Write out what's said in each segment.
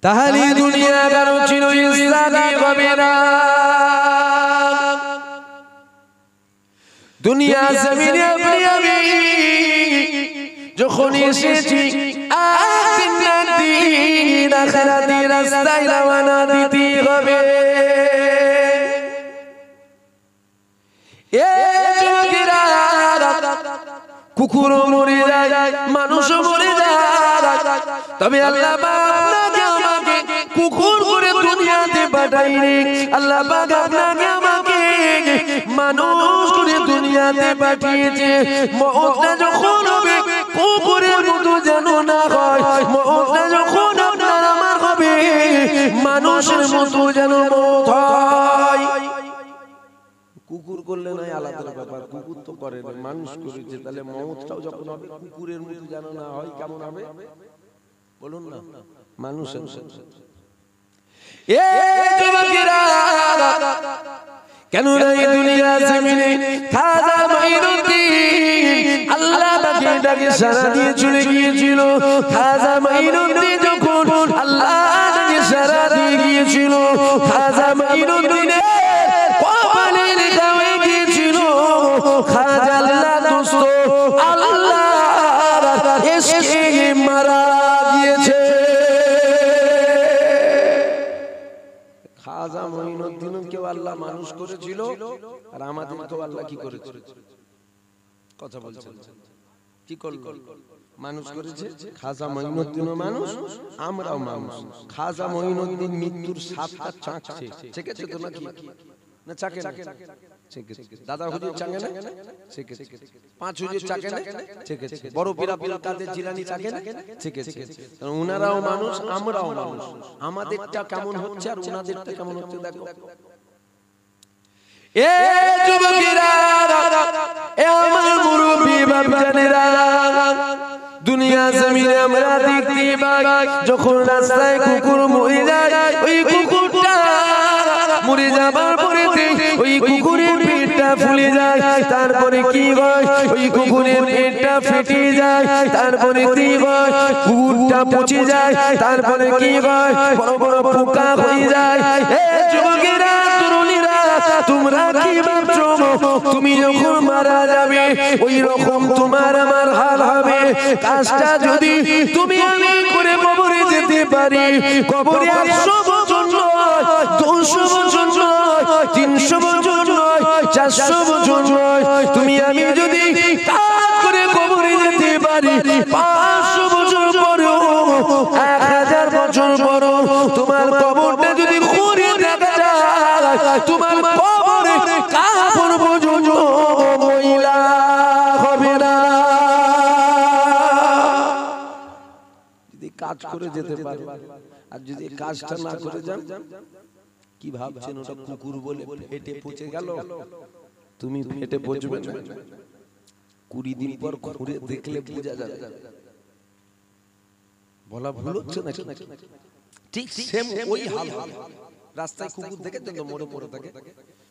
তাহলে দুনিয়া কারো ছিল ইসলামী হবে না। দুনিয়া জমিনে আপনি আমি যখন এসেছি দিন আখিরাতের রাস্তায় রওনা দিতে হবে। এ যুবকেরা, কুকুরও মরে যায়, মানুষও মরে যায়, তবে আল্লাহ আপনাকে আমাকে কুকুর করে দুনিয়াতে পাঠাইনি। আল্লাহ পাক আপনাকে আমাকে মানুষ করে দুনিয়াতে পাঠিয়েছে। মওতটা যখন হবে কুকুরের মতো যেন না হয়, মওতটা যখন আপনার আমার হবে মানুষের মতো যেন মওত হয়। কুকুর করলে নাই আলাদা ব্যাপার, কুকুর তো করে না, মানুষ করেছে, তাহলে মওতটাও যখন হবে কুকুরের মতো যেন না হয়, কেমন হবে বলুন না? মানুষের কেন এই দুনিয়া জমিনে খাজা মাইনুদ্দিন আল্লাহ পাকে ডাকে সাড়া দিয়ে চলে গিয়েছিল। খাজা মাইনুদ্দিন যখন আল্লাহ ডাকে সাড়া দিয়ে গিয়েছিল, খাজা মাইনুদ্দিনের কপালে লেখা হয়ে গিয়েছিল খাজা আল্লাহ দোস্ত আল্লাহ এসকে মারা গিয়েছে। খাজা মাইনুদ্দিনও কেউ আল্লাহ মানুষ করেছিল, আর আমাদের তো আল্লাহ কি করেছে? কথা বলছেন, কি করলো? মানুষ করেছে। খাজা মাইনুদ্দিনও মানুষ, আমরাও মানুষ। খাজা মাইনুদ্দিন মৃত্যুর 7টা চাঁকছে, চেকেছে তো নাকি? না চাকে না? দাদা হুজুর চাকে না? চেকেছে। 5 হুজুর চাকে না? চেকেছে। বড় পীর আব্দুল কাদের জিলানী চাকে না? চেকেছে। উনারাও মানুষ, আমরাও মানুষ। আমাদেরটা কেমন হচ্ছে আর উনাদেরটা কেমন হচ্ছে দেখো। এ যুবকেরা, এ আমার মুরব্বি বাপজানেরা, দুনিয়া জমিনে আমরা দেখতে পাই যখন রাস্তায় কুকুর মরে যায়, ওই কুকুরটা মরে যাবার পরে ওই কুকুরের পেটটা ফুলে যায়, তারপরে কি হয়? ওই কুকুরের পেটটা ফেটে যায়, তারপরে কি হয়? কুকুরটা পচে যায়, তারপরে কি হয়? বড় বড় পোকা হয়ে যায়। এ যুবকেরা, তরুণীরা, তোমরা কি ভাবছো তুমি যখন মারা যাবে ওই রকম তোমার আমার হাল হবে? কাজটা যদি তুমি আমি করে কবরে যেতে পারি, কবরে 100 বছর নয়, 200 বছর নয়, 300 বছর নয়, 400 বছর নয়, তুমি আমি যদি কাজ করে কবরে যেতে পারি 500 বছর পরেও, 1000 বছর পরেও তোমার কবরটা যদি খুঁড়ে দেখা যায়, তোমার কবরে কাফন পর্যন্ত ময়লা হবে না। যদি কাজ করে যেতে পারে, আর যদি কাজটা না করে যান, কি ভাবছেন ওটা কুকুর বলে ফেটে পচে গেল? তুমি ফেটে পচবে না, 20 দিন পর খুঁড়ে দেখলে বোঝা যাবে। বলা ভুল হচ্ছে নাকি? ঠিক সেম ওই হাল হবে। রাস্তায় কুকুর দেখে তো মরে পড়ে থাকে,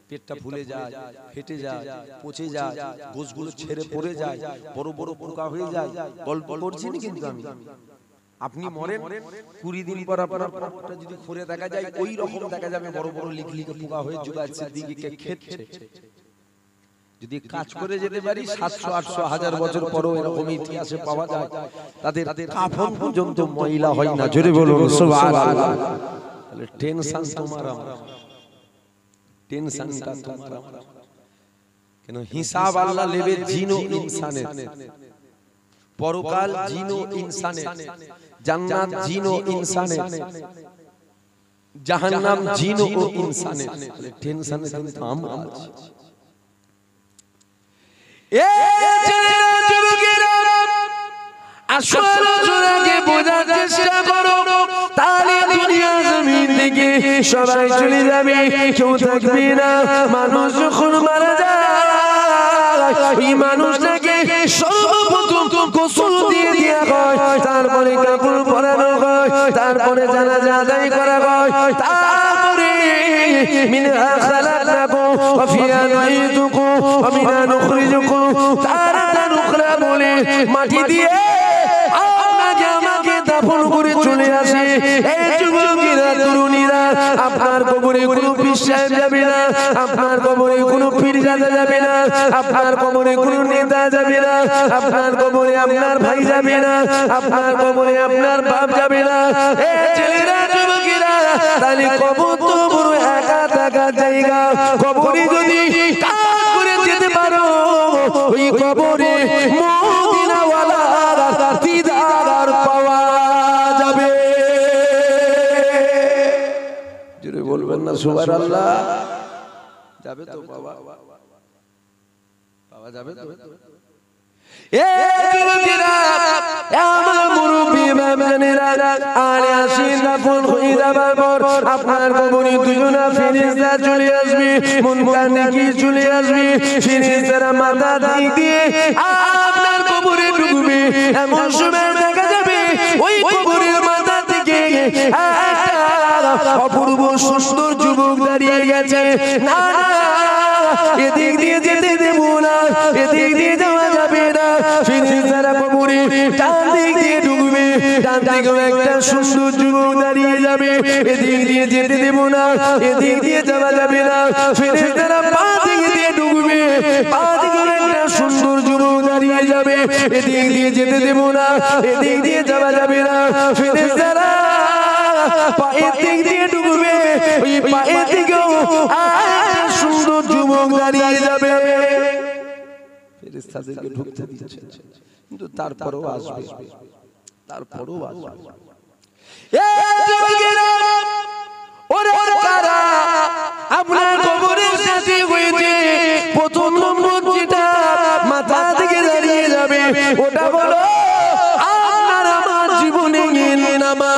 পেটটা ফুলে যায়, ফেটে যায়, পচে যায়, গোশগুলো ছেড়ে পড়ে যায়, বড় বড় পোকা হয়ে যায়। গল্প করছি না কিন্তু আমি। আপনি মরেন, 20 দিন পর আপনার পেটটা যদি খুঁড়ে দেখা যায়, ওই রকম দেখা যাবে বড় বড় লিকলিকে পোকা হয়ে জুবাইছে দিকে খেচ্ছে। যদি কাজ করে যেতে পারি 700 800 1000 বছর পরও এরকম ইতিহাসে পাওয়া যায় তাদের কাফন পর্যন্ত ময়লা হয় না। জোরে বলুন সুবহানাল্লাহ। তাহলে টেনশন তোমার আমার, টেনশনটা তোমার আমার। কেন হিসাব আল্লাহ নেবে জিন ও ইনসানের, পরকাল জিন ও ইনসানের, জান্নাত জিন ও ইনসানের, জাহান্নাম জিন ও ইনসানের। তাহলে টেনশনে কিন্তু আমরা আছি। এ যুবকেরা, আসলে জোরাকে বোঝার চেষ্টা করো, তাহলে দুনিয়া জমিন থেকে সবাই চলে যাবে, কেউ থাকবে না। মানুষ যখন মারা যায়, ওই মানুষটাকে সর্বপ্রথম গোসল দিয়ে দেওয়া হয়, তারপরে কাপড় পরানো হয়, তারপরে জানাজা আদায় করা হয়, তারপরে মিনহা খালাকনাকুম ওয়া ফিহা নুঈদুকুম ওয়া মিনহা নুখরিজুকুম তারাতান উখরা বলে মাটি দিয়ে আপনাকে আমাকে দাফন করে চলে আসে। এই যুবকেরা তরুণীরা, আপনার কবরে কোনো পীর সাহেব যাবে না, আপনার কবরে কোনো পীরজাদা যাবে না, আপনার কবরে কোনো নেতা যাবে না, আপনার কবরে আপনার ভাই যাবে না, আপনার কবরে আপনার বাপ যাবে না। এই ছেলেরা যুবকেরা, তাহলে কবর তো বড় একা থাকা জায়গা। কবরে যদি কাজ করে যেতে পারো, ওই কবরে মদিনাওয়ালার দিদার পাওয়া যাবে। জোরে বলবেন না সুবহানাল্লাহ? যাবে তো বাবা, পাওয়া যাবে তো। আপনার কবরে দুজনা ফেরেশতা চলে আসবে, মুনকার নাকির চলে আসবে। ফেরেশতারা মাথা দিয়ে আপনার কবরে ঢুকবে। এমন সময় দেখা যাবে ওই কবরের মাথা থেকে অপূর্ব সুন্দর যুবক দাঁড়িয়ে গেছে। না, এদিক দিয়ে যেতে দেব না, এদিক দিয়ে যাওয়া যাবে না। ফেরেশতারা কবরে ডান দিক দিয়ে ঢুকবে, ডান দিকে একটা সুন্দর যুবক দাঁড়িয়ে যাবে। এদিক দিয়ে যেতে দেব না, এদিক দিয়ে যাওয়া যাবে না। ফেরেশতারা বাঁ দিক দিয়ে ঢুকবে, বাঁ দিকে একটা সুন্দর যুবক দাঁড়িয়ে যাবে। এদিক দিয়ে যেতে দেব না, এদিক দিয়ে যাওয়া যাবে না। ফেরেশতারা পায়ের দিক দিয়ে ঢুকবে, ওই পায়ের দিকেও সুন্দর যুবক দাঁড়িয়ে যাবে। ফেরেশতাদেরকে ঢুকতে দিচ্ছে, কিন্তু তারপরও আসবে, তারপরও আসবে। আপনার কবরের সাথে হয়েছে প্রথম নম্বর যেটা মাথা থেকে দাঁড়িয়ে যাবে, ওটা বলো আপনার আমার জীবনে নামাজ।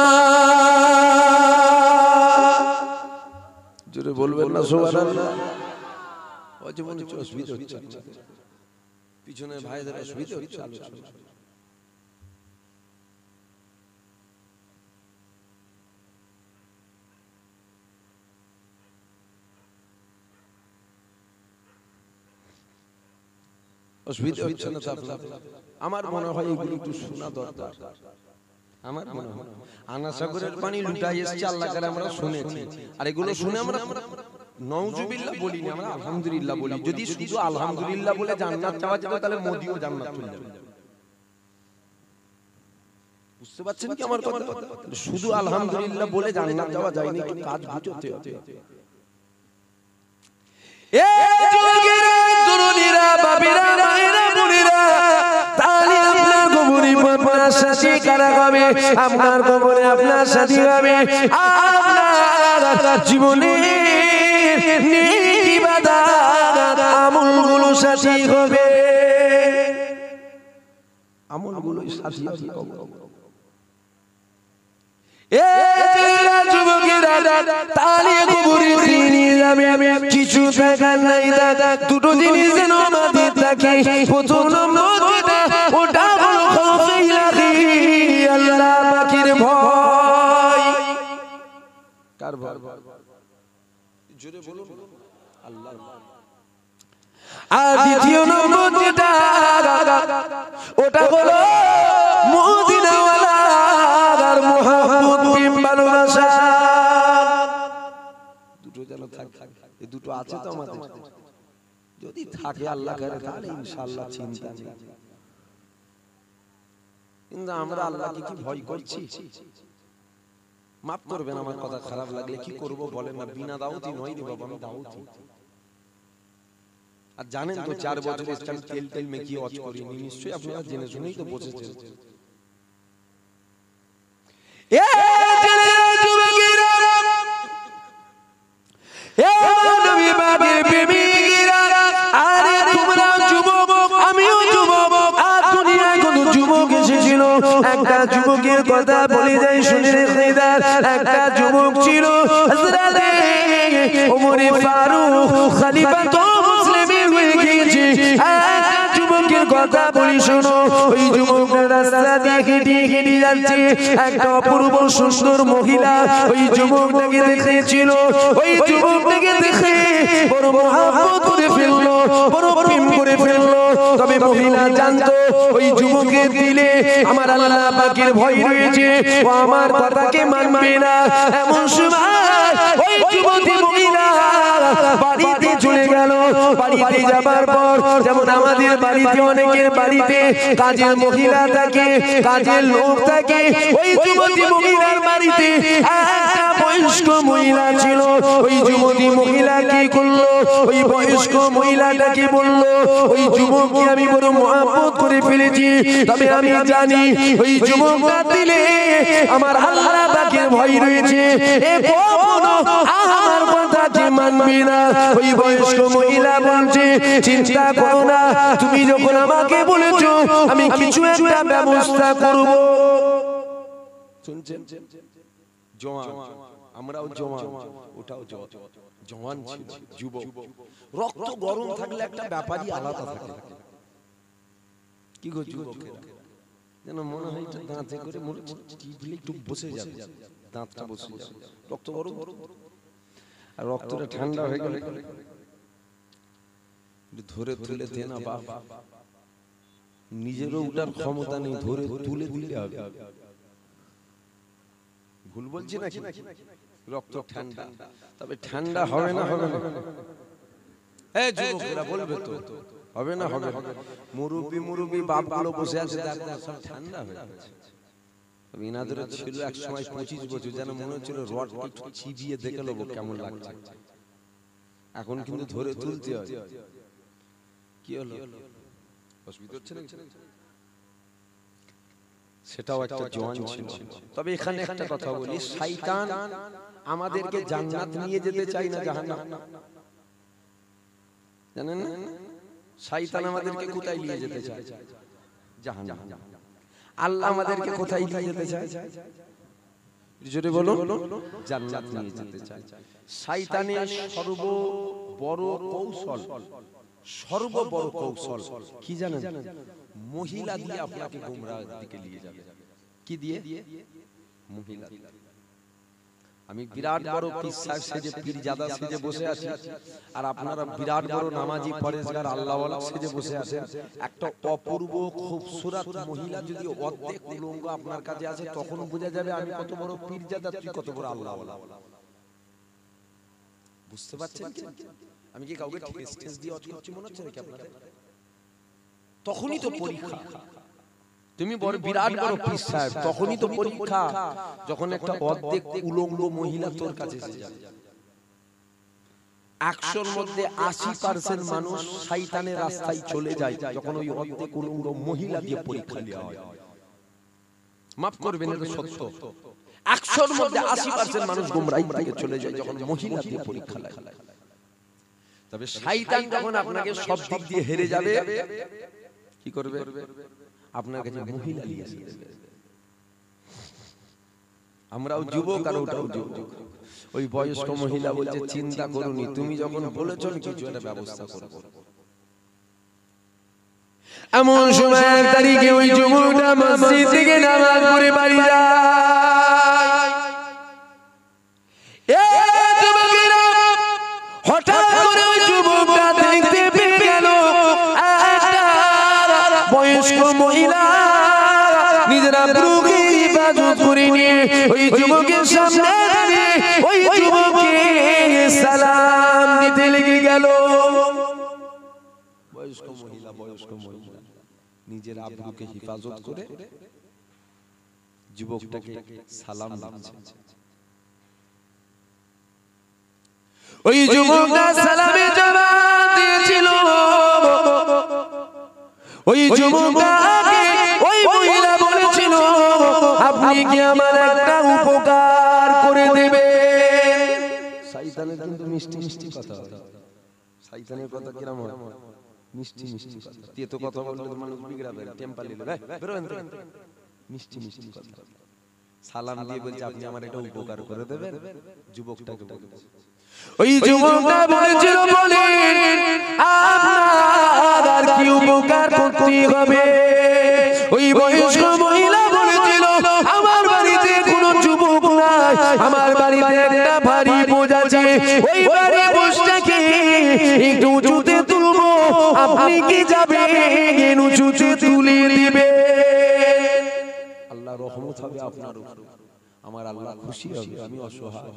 জোরে বলবেন না সুবহানাল্লাহ? জীবনে অসুবিধা হচ্ছে, পিছনে ভাইদের অসুবিধা হচ্ছে। অসুবিধা হচ্ছে না? আমার মনে হয় এগুলো একটু শোনা দরকার। আমার মনে হয় আনাসাগরের পানি লুটাই এসছে, আল্লাহ করে আমরা শুনেছি। আর এগুলো শুনে আমরা নাউজুবিল্লাহ বলি না, আমরা আলহামদুলিল্লাহ বলি। যদি শুধু আলহামদুলিল্লাহ বলে জান্নাত চাওয়া যেত, তাহলে মোদিও জান্নাত চলে যাবে। বুঝতে পারছেন কি আমার কথা? শুধু আলহামদুলিল্লাহ বলে জান্নাত যাওয়া যায় না, একটু কাজ বুঝতে হবে। আপনার কবরে আপনার সাথী হবে, আপনার জীবনে আমলগুলো সাথী হবে, আমলগুলো সাথী হবে। কিছু দেখার নাই দাদা, দুটো জিনিস যেন আমাদের থাকে। প্রথম নম্বর ওটা হলো আল্লাহ পাকের ভয়। কার ভয়? জোরে বলুন আল্লাহ। আর দ্বিতীয় নম্বর যেটা, ওটা হলো মদিনাওয়ালার মুহাব্বত, প্রেম, ভালোবাসা। দুটো যেন থাকে, এই দুটো আছে তো আমাদের। যদি থাকে আল্লাহ করে, তাহলে ইনশাআল্লাহ চিন্তা নেই। কিন্তু আমরা আল্লাহকে কি ভয় করছি? মাফ করবেন আমার কথা খারাপ লাগলে, কি করব বলেন না? বিনা দাওয়াতি নয় রে বাবা, আমি দাওয়াতি। আর জানেন তো 4 বছর ইসলাম তেল মেখে ওয়াজ করিনি, নিশ্চয়ই আপনারা জেনে শুনেই তো বসেছেন। একটা যুবকের কথা বলে যাই, শুনে রেখে দেন। একটা যুবক ছিল হযরতে ওমর ফারুক, খলিফা তো মুসলিমের হয়ে গিয়েছে। একটা যুবকের কথা বলি শোনো। ওই যুবক রাস্তা দিয়ে হেঁটে যাচ্ছে, একটা অপূর্ব সুন্দর মহিলা ওই যুবকটাকে দেখেছিল। ওই যুবকটাকে দেখে বড় মহব্বত করে ফেললো। বড় প্রেম করে ফেললো। তবে মহিলা জানতো ওই যুবকের দিলে আমার আল্লাহ পাকের ভয় রয়েছে, ও আমার কথাকে মানবে না। এমন সময় ওই যুবতী মহিলা বাড়িতে চলে গেল। বাড়িতে যাবার পর যেমন আমাদের বাড়িতে অনেকের বাড়িতে কাজের মহিলা থাকে, কাজের লোক থাকে, ওই যুবতী মহিলার বাড়িতে একটা বয়স্ক মহিলা ছিল। ওই যুবতী মহিলা কি করলো, ওই বয়স্ক মহিলাটাকে বললো, ওই যুবককে আমি বড় মহব্বত করে ফেলেছি, তবে আমি জানি ওই যুবকটা দিলে আমার আল্লাহ পাকের ভয় রয়েছে, এ কখনো আমার কথাকে মানবে না। ওই বয়স্ক মহিলা বলছে, চিন্তা করো না, তুমি যখন আমাকে বলেছো আমি কিছু একটা ব্যবস্থা করব। শুনছেন? জওয়ান, আমরাও জওয়ান, ওটাও জওয়ান ছিল, যুবক। রক্ত গরম থাকলে একটা ব্যাপারই আলাদা থাকে। কি গো যুবকেরা, যেন মনে হয় দাঁতে করে টিপলে একটু বসে যাবে, দাঁতটা বসে যাবে, রক্ত গরম। আর রক্তটা ঠান্ডা হয়ে গেলে ধরে তুলে দে না বাপ, নিজেরও উঠার ক্ষমতা নেই, ধরে তুলে দিলে হবে। ভুল বলছি নাকি? রক্ত ঠান্ডা, তবে ঠান্ডা হবে না, হবে না? হ্যাঁ যুবকেরা বলবে তো, হবে না? হবে। মুরব্বি বাপগুলো বসে আছে, সব ঠান্ডা হয়ে গেছে। ইনাদের ছিল এক সময় 25 বছর, যেন মনে হচ্ছিল রড একটু চিবিয়ে দেখে নেবো কেমন লাগছে। এখন কিন্তু ধরে তুলতে হয়। কি হলো, অসুবিধা হচ্ছে না? সেটাও একটা জওয়ান ছিল। তবে এখানে একটা কথা বলি, শয়তান আমাদেরকে জান্নাত নিয়ে যেতে চায় না জাহান্নাম, জানেন না? শয়তান আমাদেরকে কোথায় নিয়ে যেতে চায়? জাহান্নাম। আল্লাহ আমাদেরকে কোথায় নিয়ে যেতে চায়? জোরে বলো, জান্নাত নিয়ে যেতে চায়। শয়তানের সর্ববড় কৌশল কি জানেন? মহিলা দিয়ে আপনাকে গোমরাহের দিকে নিয়ে যাবে। কি দিয়ে? মহিলা। আমি বিরাট বড় পীর সাহেব সেজে, পীরজাদা সেজে বসে আছি, আর আপনারা বিরাট বড় নামাজি পরেজগার আল্লাহওয়ালা সেজে বসে আছেন। একটা অপূর্ব খুবসুরত মহিলা যদি অর্ধেক উলঙ্গ আপনার কাছে আছে, তখন বোঝা যাবে আমি কত বড় পীরজাদা, তুই কত বড় আল্লাহওয়ালা। বুঝতে পারছেন? আমি কি কাউকে ঠেস দিয়ে অজ করছি মনে হচ্ছে নাকি আপনাদের? তখনই তো পরীক্ষা। তুমি বড় বিরাট বড় পীর সাহেব, তখনই তো পরীক্ষা যখন একটা অর্ধেক উলঙ্গ মহিলা তোর কাছে এসে যাবে। 100-র মধ্যে 80% মানুষ শয়তানের রাস্তায় চলে যায় যখন ওই অর্ধেক উলঙ্গ মহিলা দিয়ে পরীক্ষা নেওয়া হয়। মাফ করবেন, এটা সত্য। 100-র মধ্যে 80% মানুষ গোমরাহির দিকে চলে যায় যখন মহিলা দিয়ে পরীক্ষা নেয়। তবে শয়তান যখন আপনাকে সব দিক দিয়ে হেরে যাবে, কি করবে? আপনার কাছে মহিলা নিয়ে আসবে। আমরাও যুবক আর ওটাও যুবক। ওই বয়স্ক মহিলা বলছে, চিন্তা করুনি, তুমি যখন বলেছো কিছু একটা ব্যবস্থা করব। এমন সময় এক তারিখে ওই যুবকটা মসজিদ থেকে নামাজ পড়ে বাড়ি যায়। হঠাৎ করে ওই যুবকটা দেখতে পেয়ে গেল একটা বয়স্ক মহিলা নিজের আব্রুকে হিফাজত করে নিয়ে ওই যুবকের সামনে দাঁড়িয়ে ওই যুবককে সালাম দিতে লেগে গেল। বয়স্ক মহিলা নিজের আব্রুকে হিফাজত করে যুবকটাকে সালাম দিচ্ছে। ওই যুবকটা সালামে জবাব দিয়েছিল। ওই যুবকটাকে ওই মহিলা বলেছিল, আপনি কি আমার একটা উপকার করে দেবেন? শয়তানের কিন্তু মিষ্টি মিষ্টি কথা। শয়তানের কথা কিরকম হয়? মিষ্টি মিষ্টি কথা। তেতো কথা বললে তো মানুষ বিগড়াবে, টেম্পার নিলে বেরোন। মিষ্টি মিষ্টি কথা। সালাম দিয়ে বলছে, আপনি আমার একটা উপকার করে দেবেন? যুবকটাকে বলছে। ওই যুবকটা বলেছিল, বলেন আপনার কি উপকার করতে হবে? ওই বয়স্ক মহিলা বলেছিল, আমার বাড়িতে কোনো যুবক নাই, আমার বাড়িতে একটা ভারী বোঝ আছে, ওই ভারী বোঝটাকে একটু উঁচুতে তুলবো, আপনি কি যাবেন উঁচুতে তুলে দিবেন? আল্লাহ রহমত হবে আপনার উপর, আমার আল্লাহ খুশি হবে, আমি অসহায়।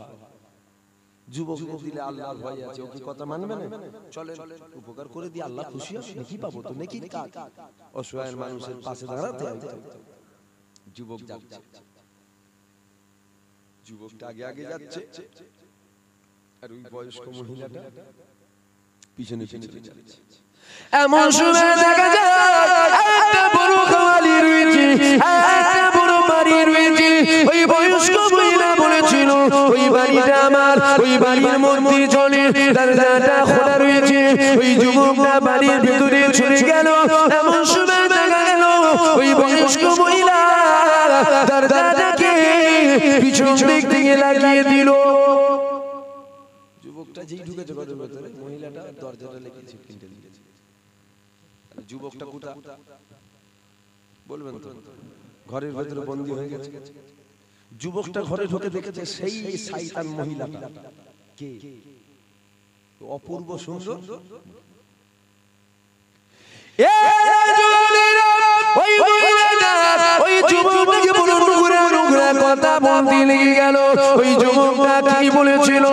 যুবকদের দিলে আল্লাহর ভয় আছে, ওকে কথা মানবে না? চলে উপকার করে দিয়ে আল্লাহ খুশি হবে, নেকি পাবো তো, নেকির কাজ। অসহায় মানুষের পাশে দাঁড়াতে হবে। যুবক যাচ্ছে, যুবকটা আগে আগে যাচ্ছে, আর ওই বয়স্ক মহিলাটা পিছনে পিছনে যাচ্ছে। এমন সময় দেখা যায় একটা বড় খালি রয়েছে, একটা বড় বাড়ি রয়েছে। ওই বয়স্ক মহিলা বলেছিল, ওই বাড়িটা আমার, ওই বাড়ির মধ্যে জলে দরজাটা খোলা রয়েছে। ওই যুবকটা বাড়ির ভিতরে চলে গেল। এমন সময় দেখা গেল ওই বয়স্ক মহিলা দরজাটাকে পিছন দিক থেকে লাগিয়ে দিল। যুবকটা যেই ঢুকেছে ঘরের ভেতরে, মহিলাটা দরজাটা লেগেছে কিনতে দিয়েছে। যুবকটা কোথা বলবেন তো? ঘরের ভেতরে বন্দী হয়ে গেছে। যুবকটা ঘরে ঢুকে দেখেছে সেই শয়তান মহিলাটা কে, অপূর্ব সুন্দর। ওই যুবকটাকে বড় নোংরা নোংরা কথা বলতে লেগে গেল। ওই যুবকটা কি বলেছিল?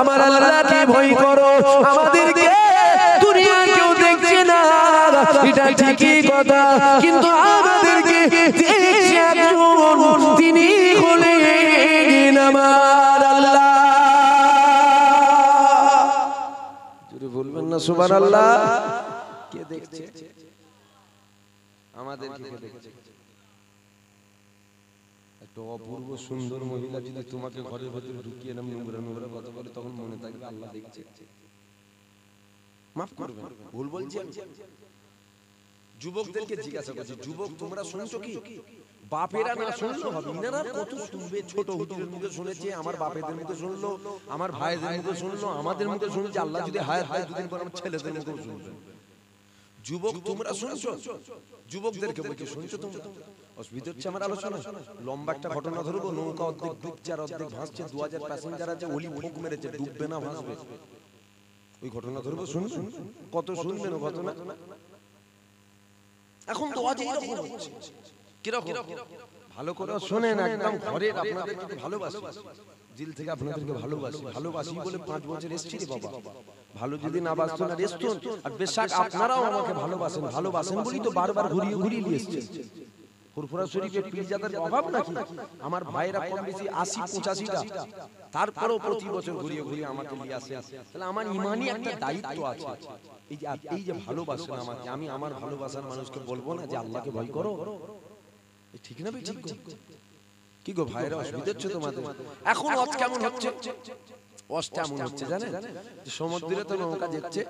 আমার আল্লাহকে ভয় করো, আমাদেরকে দুনিয়া কেউ দেখছে না, এটা ঠিকই কথা, কিন্তু আমাদেরকে দেখছে একজন, তিনি হলেন আমার আল্লাহ। যদি বলবেন না সুবহানাল্লাহ? কে দেখছে? আমাদেরকে দেখছে। একটা অপূর্ব সুন্দর মহিলা যদি তোমাকে ঘরের ভেতরে ঢুকিয়ে নাম নোংরা নোংরা কথা বলে, তখন মনে থাকবে আল্লাহ দেখছে। মাফ করবেন, ভুল বলছি আমি। যুবকদেরকে জিজ্ঞাসা করছি, যুবক তোমরা শুনছো কি? বাপেরা না শুনলো হবে, ইনারা কত শুনবে? ছোট হুজুরের মুখে শুনেছে, আমার বাপেদের মুখে শুনলো, আমার ভাইদের মুখে শুনলো, আমাদের মুখে শুনছে। আল্লাহ যদি হায়াত দেয় দুদিন পর আমার ছেলেদের মুখেও শুনবে। যুবক তোমরা শুনছো? যুবকদেরকে বলছি শুনছো তোমরা? অসুবিধা হচ্ছে আমার আলোচনা? লম্বা একটা ঘটনা ধরবো। নৌকা অর্ধেক ডুবছে আর অর্ধেক ভাসছে, 2000 প্যাসেঞ্জার আছে, ওলি ফুক মেরেছে, ডুববে না ভাসবে। ওই ঘটনা ধরবো, শুনবেন? কত শুনবেন ও ঘটনা? এখন তো আজ এইরকম হচ্ছে। কিরকম? ভালো করে শোনেন, একদম ঘরে আপনাদেরকে ভালোবাসি, দিল থেকে আপনাদেরকে ভালোবাসি। ভালোবাসি বলে 5 বছর এসছি রে বাবা। ভালো যদি না বাসতো না রেস্তুন, আর বেশক আপনারাও আমাকে ভালোবাসেন, ভালোবাসেন বলি তো বারবার ঘুরিয়ে ঘুরিয়ে নিয়ে এসেছি। ফুরফুরা শরীফে পীরজাদার অভাব নাকি? আমার ভাইরা কম বেশি 80-85টা, তারপরেও প্রতি বছর ঘুরিয়ে ঘুরিয়ে আমাকে নিয়ে আসে। তাহলে আমার ইমানি একটা দায়িত্ব আছে। এই যে ভালোবাসেন আমাকে, আমি আমার ভালোবাসার মানুষকে বলবো না যে আল্লাহকে ভয় করো? ঠিক না? ঠিক কি গো ভাইরা, অসুবিধা হচ্ছে তোমাদের? এখন আজ কেমন হচ্ছে? অষ্টা এমন হচ্ছে জানেন, সমুদ্রে তো নৌকা যাচ্ছে,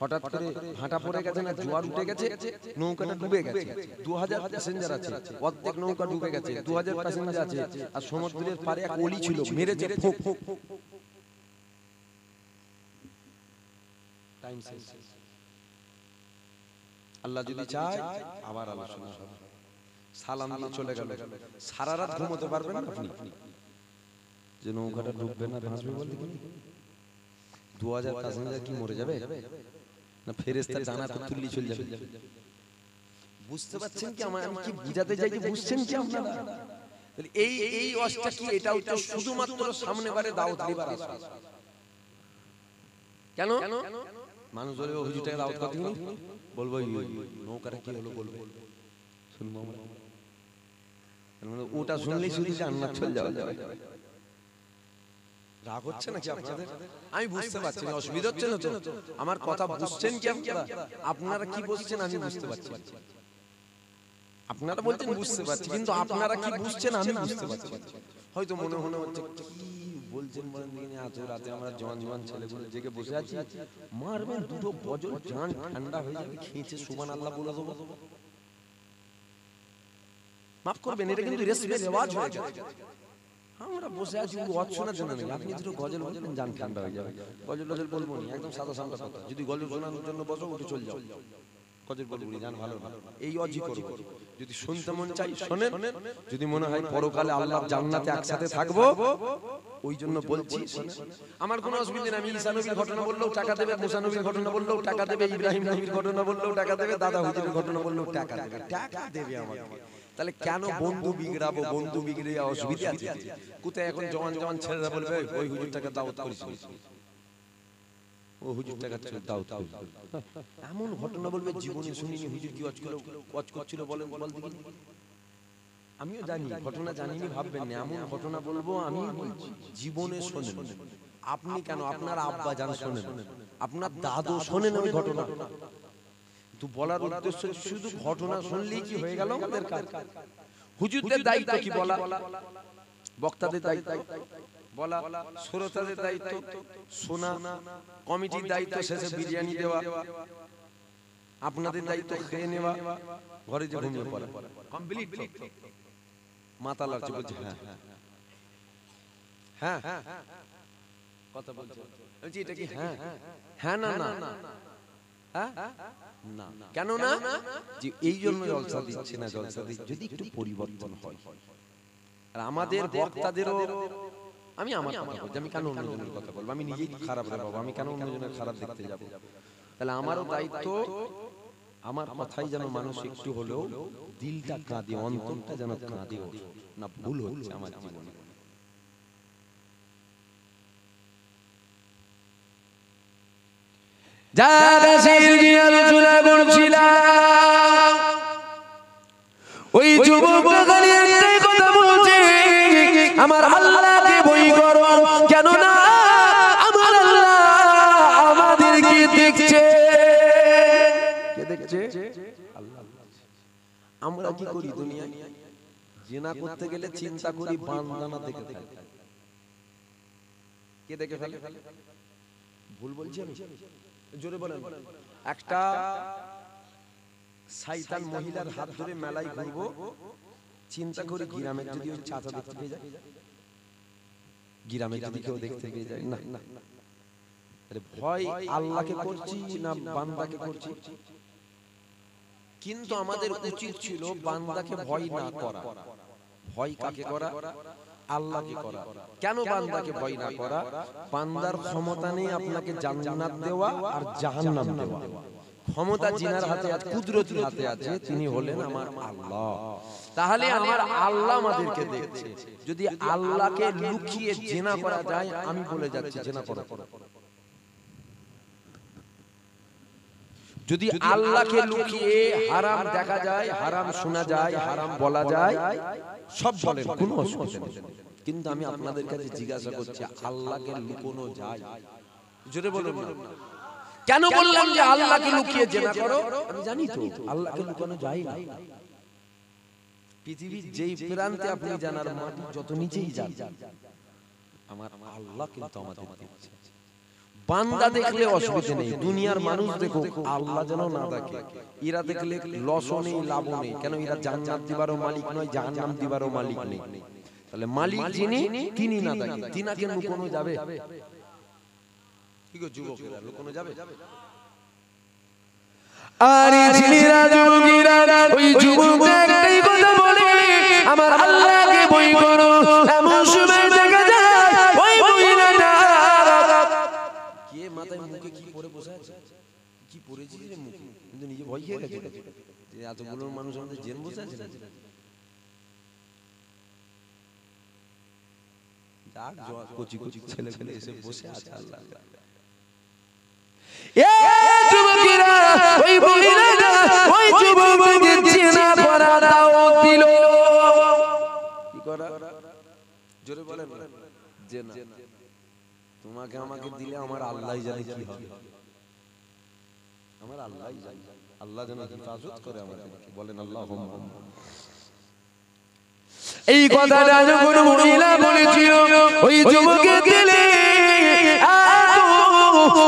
হঠাৎ করে ভাটা পড়ে গেছে না, জোয়ার উঠে গেছে, নৌকাটা ডুবে গেছে। 2000 প্যাসেঞ্জার আছে, অর্ধেক নৌকা ডুবে গেছে, 2000 প্যাসেঞ্জার আছে, আর সমুদ্রের পারে এক ওলি ছিল, মেরেছে ফোক ফোক। টাইম শেষ। আল্লাহ যদি চায় আবার আলোচনা হবে। সালাম দিয়ে চলে গেল। সারা রাত ঘুমোতে পারবেন না আপনি? যে নৌকাটা ডুববে না ভাসবে বলতে কি? 2000 প্যাসেঞ্জার কি মরে যাবে না ফেরেশতা জান্নাতে তুললি চলে যাবে? বুঝতে পারছেন কি? আমি কি বুঝাতে চাই যে বুঝছেন কি আপনারা? তাহলে এই অষ্টা কি? এটা হচ্ছে শুধুমাত্র সামনে বারে দাওয়াত দিবার আসে। কেন মানুষ বলে হুজুরটাকে দাওয়াত করতে গেলে বলবো নৌকাটা কি হলো বলবে, শুনবো আমরা। মানে ওটা শুনলেই শুধু জান্নাত চলে যাওয়া যাবে। রাগ হচ্ছে নাকি আপনাদের? আমি বুঝতে পারছি না, অসুবিধা হচ্ছে না তো? আমার কথা বুঝছেন কি আপনারা? আপনারা কি বুঝছেন আমি বুঝতে পারছি। আপনারা বলছেন বুঝতে পারছি, কিন্তু আপনারা কি বুঝছেন আমি বুঝতে পারছি। হয়তো মনে হচ্ছে কি বলছেন বলেন দিনে, এত রাতে আমরা জওয়ান জওয়ান ছেলেগুলো জেগে বসে আছি, মারবেন দুটো বজর, জান ঠান্ডা হয়ে যাবে, খেয়েছে সুবহানাল্লাহ বলে দেবো। মাফ করবেন, এটা কিন্তু রেওয়াজ হয়ে গেছে। আমরা বসে আছি ওয়াজ শোনার জন্য না, আপনি দুটো গজল বলবেন জান ঠান্ডা হয়ে যাবে। গজল বলবো না, একদম সাদা সাদা কথা। যদি গজল শোনানোর জন্য বসো উঠে চলে যাও, কজর বলবি জান ভালো না এই অজি করব যদি শুনতে মন চাই শুনেন যদি মনে হয় পরকালে আল্লাহর জান্নাতে একসাথে থাকবো ওই জন্য বলছি আমার কোনো অসুবিধা নেই আমি ঈসা নবীর ঘটনা বললেও টাকা দেবে মুসা নবীর ঘটনা বললেও টাকা দেবে ইব্রাহিম নবীর ঘটনা বললেও টাকা দেবে দাদা হুজুরের ঘটনা বললেও টাকা দেবে আমাকে তাহলে কেন বন্ধু বিগড়াবো বন্ধু বিগড়ে অসুবিধা আছে কোথায় এখন জওয়ান ছেলেরা বলবে ওই হুজুরটাকে দাওয়াত করেছিস ও হুজুর টাকা দাওয়াত এমন ঘটনা বলবে জীবনে শুনিনি হুজুর কি ওয়াজ করছিল বলেন বল দেখি আমিও জানি ঘটনা জানিনি ভাববেন না এমন ঘটনা বলবো আমি জীবনে শোনেন আপনি কেন আপনার আব্বা জান শোনেন আপনার দাদু শোনেন ওই ঘটনা তো বলার উদ্দেশ্য শুধু ঘটনা শুনলেই কি হয়ে গেল আমাদের কাজ হুজুরদের দায়িত্ব কি বলা বক্তাদের দায়িত্ব বলা শ্রোতাদের দায়িত্ব শোনা কমিটির দায়িত্ব শেষে বিরিয়ানি দেওয়া আপনাদের দায়িত্ব খেয়ে নেওয়া ঘরে যে ঘুমিয়ে পড়া কমপ্লিট মাথা লাগছে বলছে হ্যাঁ হ্যাঁ কথা বলছে বলছি এটা কি হ্যাঁ হ্যাঁ না না হ্যাঁ না কেন না যে এই জন্য জলসা দিচ্ছে না জলসা দিচ্ছে যদি একটু পরিবর্তন হয় আর আমাদের বক্তাদেরও আমি আমার কথা বলছি আমি কেন অন্যজনের কথা বলবো আমি নিজেই খারাপ রে বাবা আমি কেন অন্যজনের খারাপ দেখতে যাব তাহলে আমারও দায়িত্ব আমার কথাই যেন মানুষ একটু হলেও দিলটা কাঁদে অন্তরটা যেন কাঁদে না ভুল হচ্ছে আমার জীবনে যারা সিরগিয়া আলোচনা করছিলাম ওই যুবকরা খালি একটাই কথা বলছে আমার আল্লাহকে ভয় করো কেন না আমার আল্লাহ আমাদেরকে দেখছে কে দেখছে আল্লাহ আমরা কি করি দুনিয়ায় জিনা করতে গেলে চিন্তা করি বান্দানা দেখে ফেলে কে দেখে ফেলে ভুল বলছি আমি জোরে বলেন একটা শয়তান মহিলার হাত ধরে মেলায় ঘুরবো চিন্তা করি গ্রামের যদি ওই চাচা দেখতে পেয়ে যায় গ্রামের যদি কেউ দেখতে পেয়ে যায় না না আরে ভয় আল্লাহকে করছি না বান্দাকে করছি কিন্তু আমাদের উচিত ছিল বান্দাকে ভয় না করা ভয় কাকে করা আল্লাহকে করা কেন বান্দাকে ভয় না করা বান্দার ক্ষমতা নেই আপনাকে জান্নাত দেওয়া আর জাহান্নাম দেওয়া ক্ষমতা জিনার হাতে আছে কুদরতের হাতে আছে তিনি হলেন আমার আল্লাহ তাহলে আমার আল্লাহ আমাদেরকে দেখছে যদি আল্লাহকে লুকিয়ে জিনা করা যায় আমি বলে যাচ্ছি জিনা করা যদি আল্লাহকে লুকিয়ে হারাম দেখা যায় হারাম শোনা যায় হারাম বলা যায় সব বলেন কোনো অসুবিধা নেই কিন্তু আমি আপনাদের কাছে জিজ্ঞাসা করছি আল্লাহকে লুকানো যায় জোরে বলুন না কেন বললাম যে আল্লাহকে লুকিয়ে জিনা করো আমি জানি তো আল্লাহকে লুকানো যায় না পৃথিবীর যেই প্রান্তে আপনি জানার মাটি যত নিচেই যান আমার আল্লাহ কিন্তু আমাদের দেখছে বান্দা দেখলে অসুবিধা নেই দুনিয়ার মানুষ দেখো আল্লাহ যেন না দেখে এরা দেখলে লসও নেই লাভও নেই কেন এরা জান্নাত দিবারও মালিক নয় জাহান্নাম দিবারও মালিক নেই তাহলে মালিক যিনি তিনি না দেখে তিনাকে লুকানো যাবে কি গো যুবকেরা লুকানো যাবে আরে ছেলেরা যুবকেরা ওই যুবকরা একটাই কথা বলে আমার আল্লাহকে ভয় করো এমন সময় দেখা যায় ওই মহিলাটা কে মাথায় মুখে কি পরে বসে আছে কি পরেছিস রে মুখে কিন্তু নিজে ভয় খেয়ে গেছে যে এতগুলো মানুষ আমাদের জেন বসে আছে না যাক কচি কচি ছেলে ছেলে এসে বসে আছে আল্লাহ এ যুবকেরা ওই মহিলাটা ওই যুবককে জিনা করা দাওয়াত দিল কি করা জোরে বলেন জিনা তোমাকে আমাকে দিলে আমার আল্লাহই জানে কি হবে আমার আল্লাহই জানে আল্লাহ যেন হেফাজত করে আমাদেরকে বলেন আল্লাহুম্মা এই কথাটা যখন মহিলা বলেছিল ওই যুবককে দিলে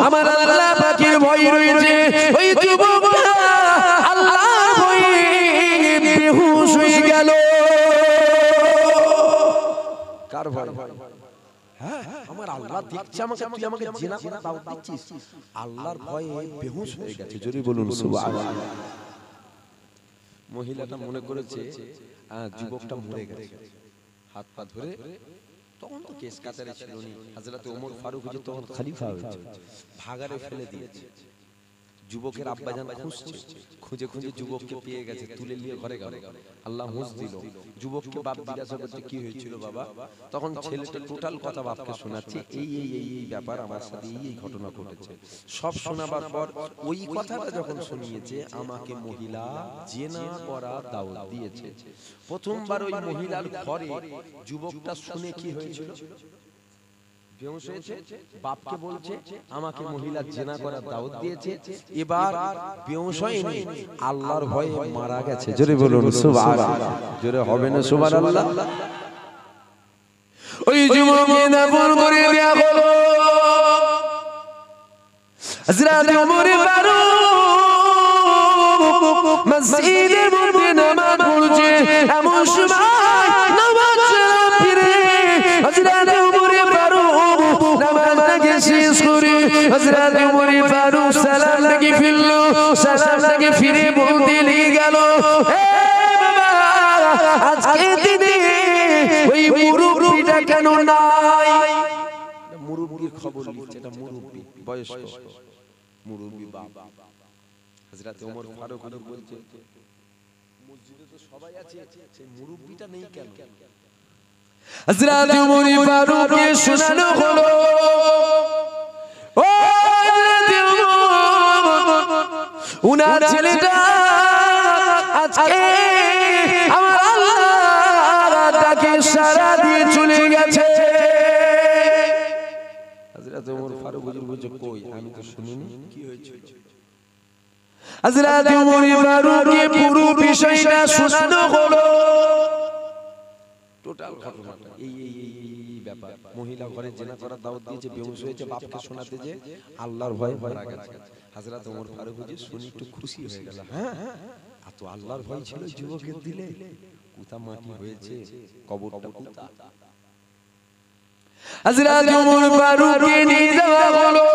আমার আল্লাহ পাকের ভয় রয়েছে ওই যুবক আল্লাহ ভয়ে বেহুশ হয়ে গেল কার ভয় হ্যাঁ আমার আল্লাহ দেখছে আমাকে, তুই আমাকে জিনা করে দাওয়াত দিচ্ছিস। আল্লাহর ভয়ে বেহুশ হয়ে গেছে, জোরে বলুন সুবহানাল্লাহ। মহিলাটা মনে করেছে যুবকটা মরে গেছে, হাত পা ধরে, তখন তো কেস কাচারে ছিল নি, হযরত ওমর ফারুক যে তখন খলিফা হয়েছে, ভাগারে ফেলে দিয়েছে। যুবকের আব্বাজান খুঁজছে, খুঁজে খুঁজে যুবককে পেয়ে গেছে, তুলে নিয়ে ঘরে গেল। আল্লাহ হুঁশ দিল। যুবককে বাপ জিজ্ঞাসা করছে কি হয়েছিল বাবা, তখন ছেলেটা টোটাল কথা বাপকে শোনাচ্ছে, এই এই এই এই ব্যাপার আমার সাথে এই এই ঘটনা ঘটেছে। সব শোনাবার পর ওই কথাটা যখন শুনিয়েছে, আমাকে মহিলা জেনা করা দাওয়াত দিয়েছে। প্রথমবার ওই মহিলার ঘরে যুবকটা শুনে কি হয়েছিল, বেহুশ হয়েছে, বাপকে বলছে আমাকে মহিলা জেনা করার দাওয়াত দিয়েছে। এবার বেহুশ হয়নি, আল্লাহর ভয়ে মারা গেছে, জোরে বলুন সুবহানাল্লাহ। জোরে হবে না সুবহানাল্লাহ। ওই যুবককে দাফন করে দেয়া হলো। হযরত ওমর ফারুক মসজিদের মধ্যে নামাজ পড়ছে, এমন সময় নামাজ ফিরে হযরত ওমর ফারুক নামাজটাকে শেষ করে হযরত ওমর ফারুক সালামটাকে ফিরলো, সালামটাকে ফিরে বলতে লেগে গেল, হে বাবা আজকে দিনে ওই মুরব্বিটা কেন নাই? মুরব্বির খবর লিখছে, এটা মুরব্বি, বয়স্ক মুরব্বি বাবা। হযরত ওমর ফারুক বলছে মসজিদে তো সবাই আছে, সেই মুরব্বিটা নেই কেন? হযরত ওমর ফারুককে শোনানো হলো, ও হযরত ওমর, উনার ছেলেটা আজকে আমার আল্লাহর ডাকে সাড়া দিয়ে চলে গেছে। হযরত ওমর ফারুক বলছে কই, আমি তো শুনিনি, কি হয়েছিল? হযরত ওমর ফারুককে পুরো বিষয়টা শোনানো হলো, টোটাল ঘটনাটা এই এই এই ব্যাপার। মহিলা ঘরে জেনা করার দাওয়াত দিয়েছে, বেহুশ হয়েছে, বাপকে শোনাতে যে আল্লাহর ভয়ে মারা গেছে। হযরত ওমর ফারুক শুনে একটু খুশি হয়ে গেল, হ্যাঁ এত আল্লাহর ভয় ছিল যুবকের দিলে, কোথা মাটি হয়েছে, কবরটা কোথা। হযরত ওমর ফারুককে নিয়ে যাওয়া হলো।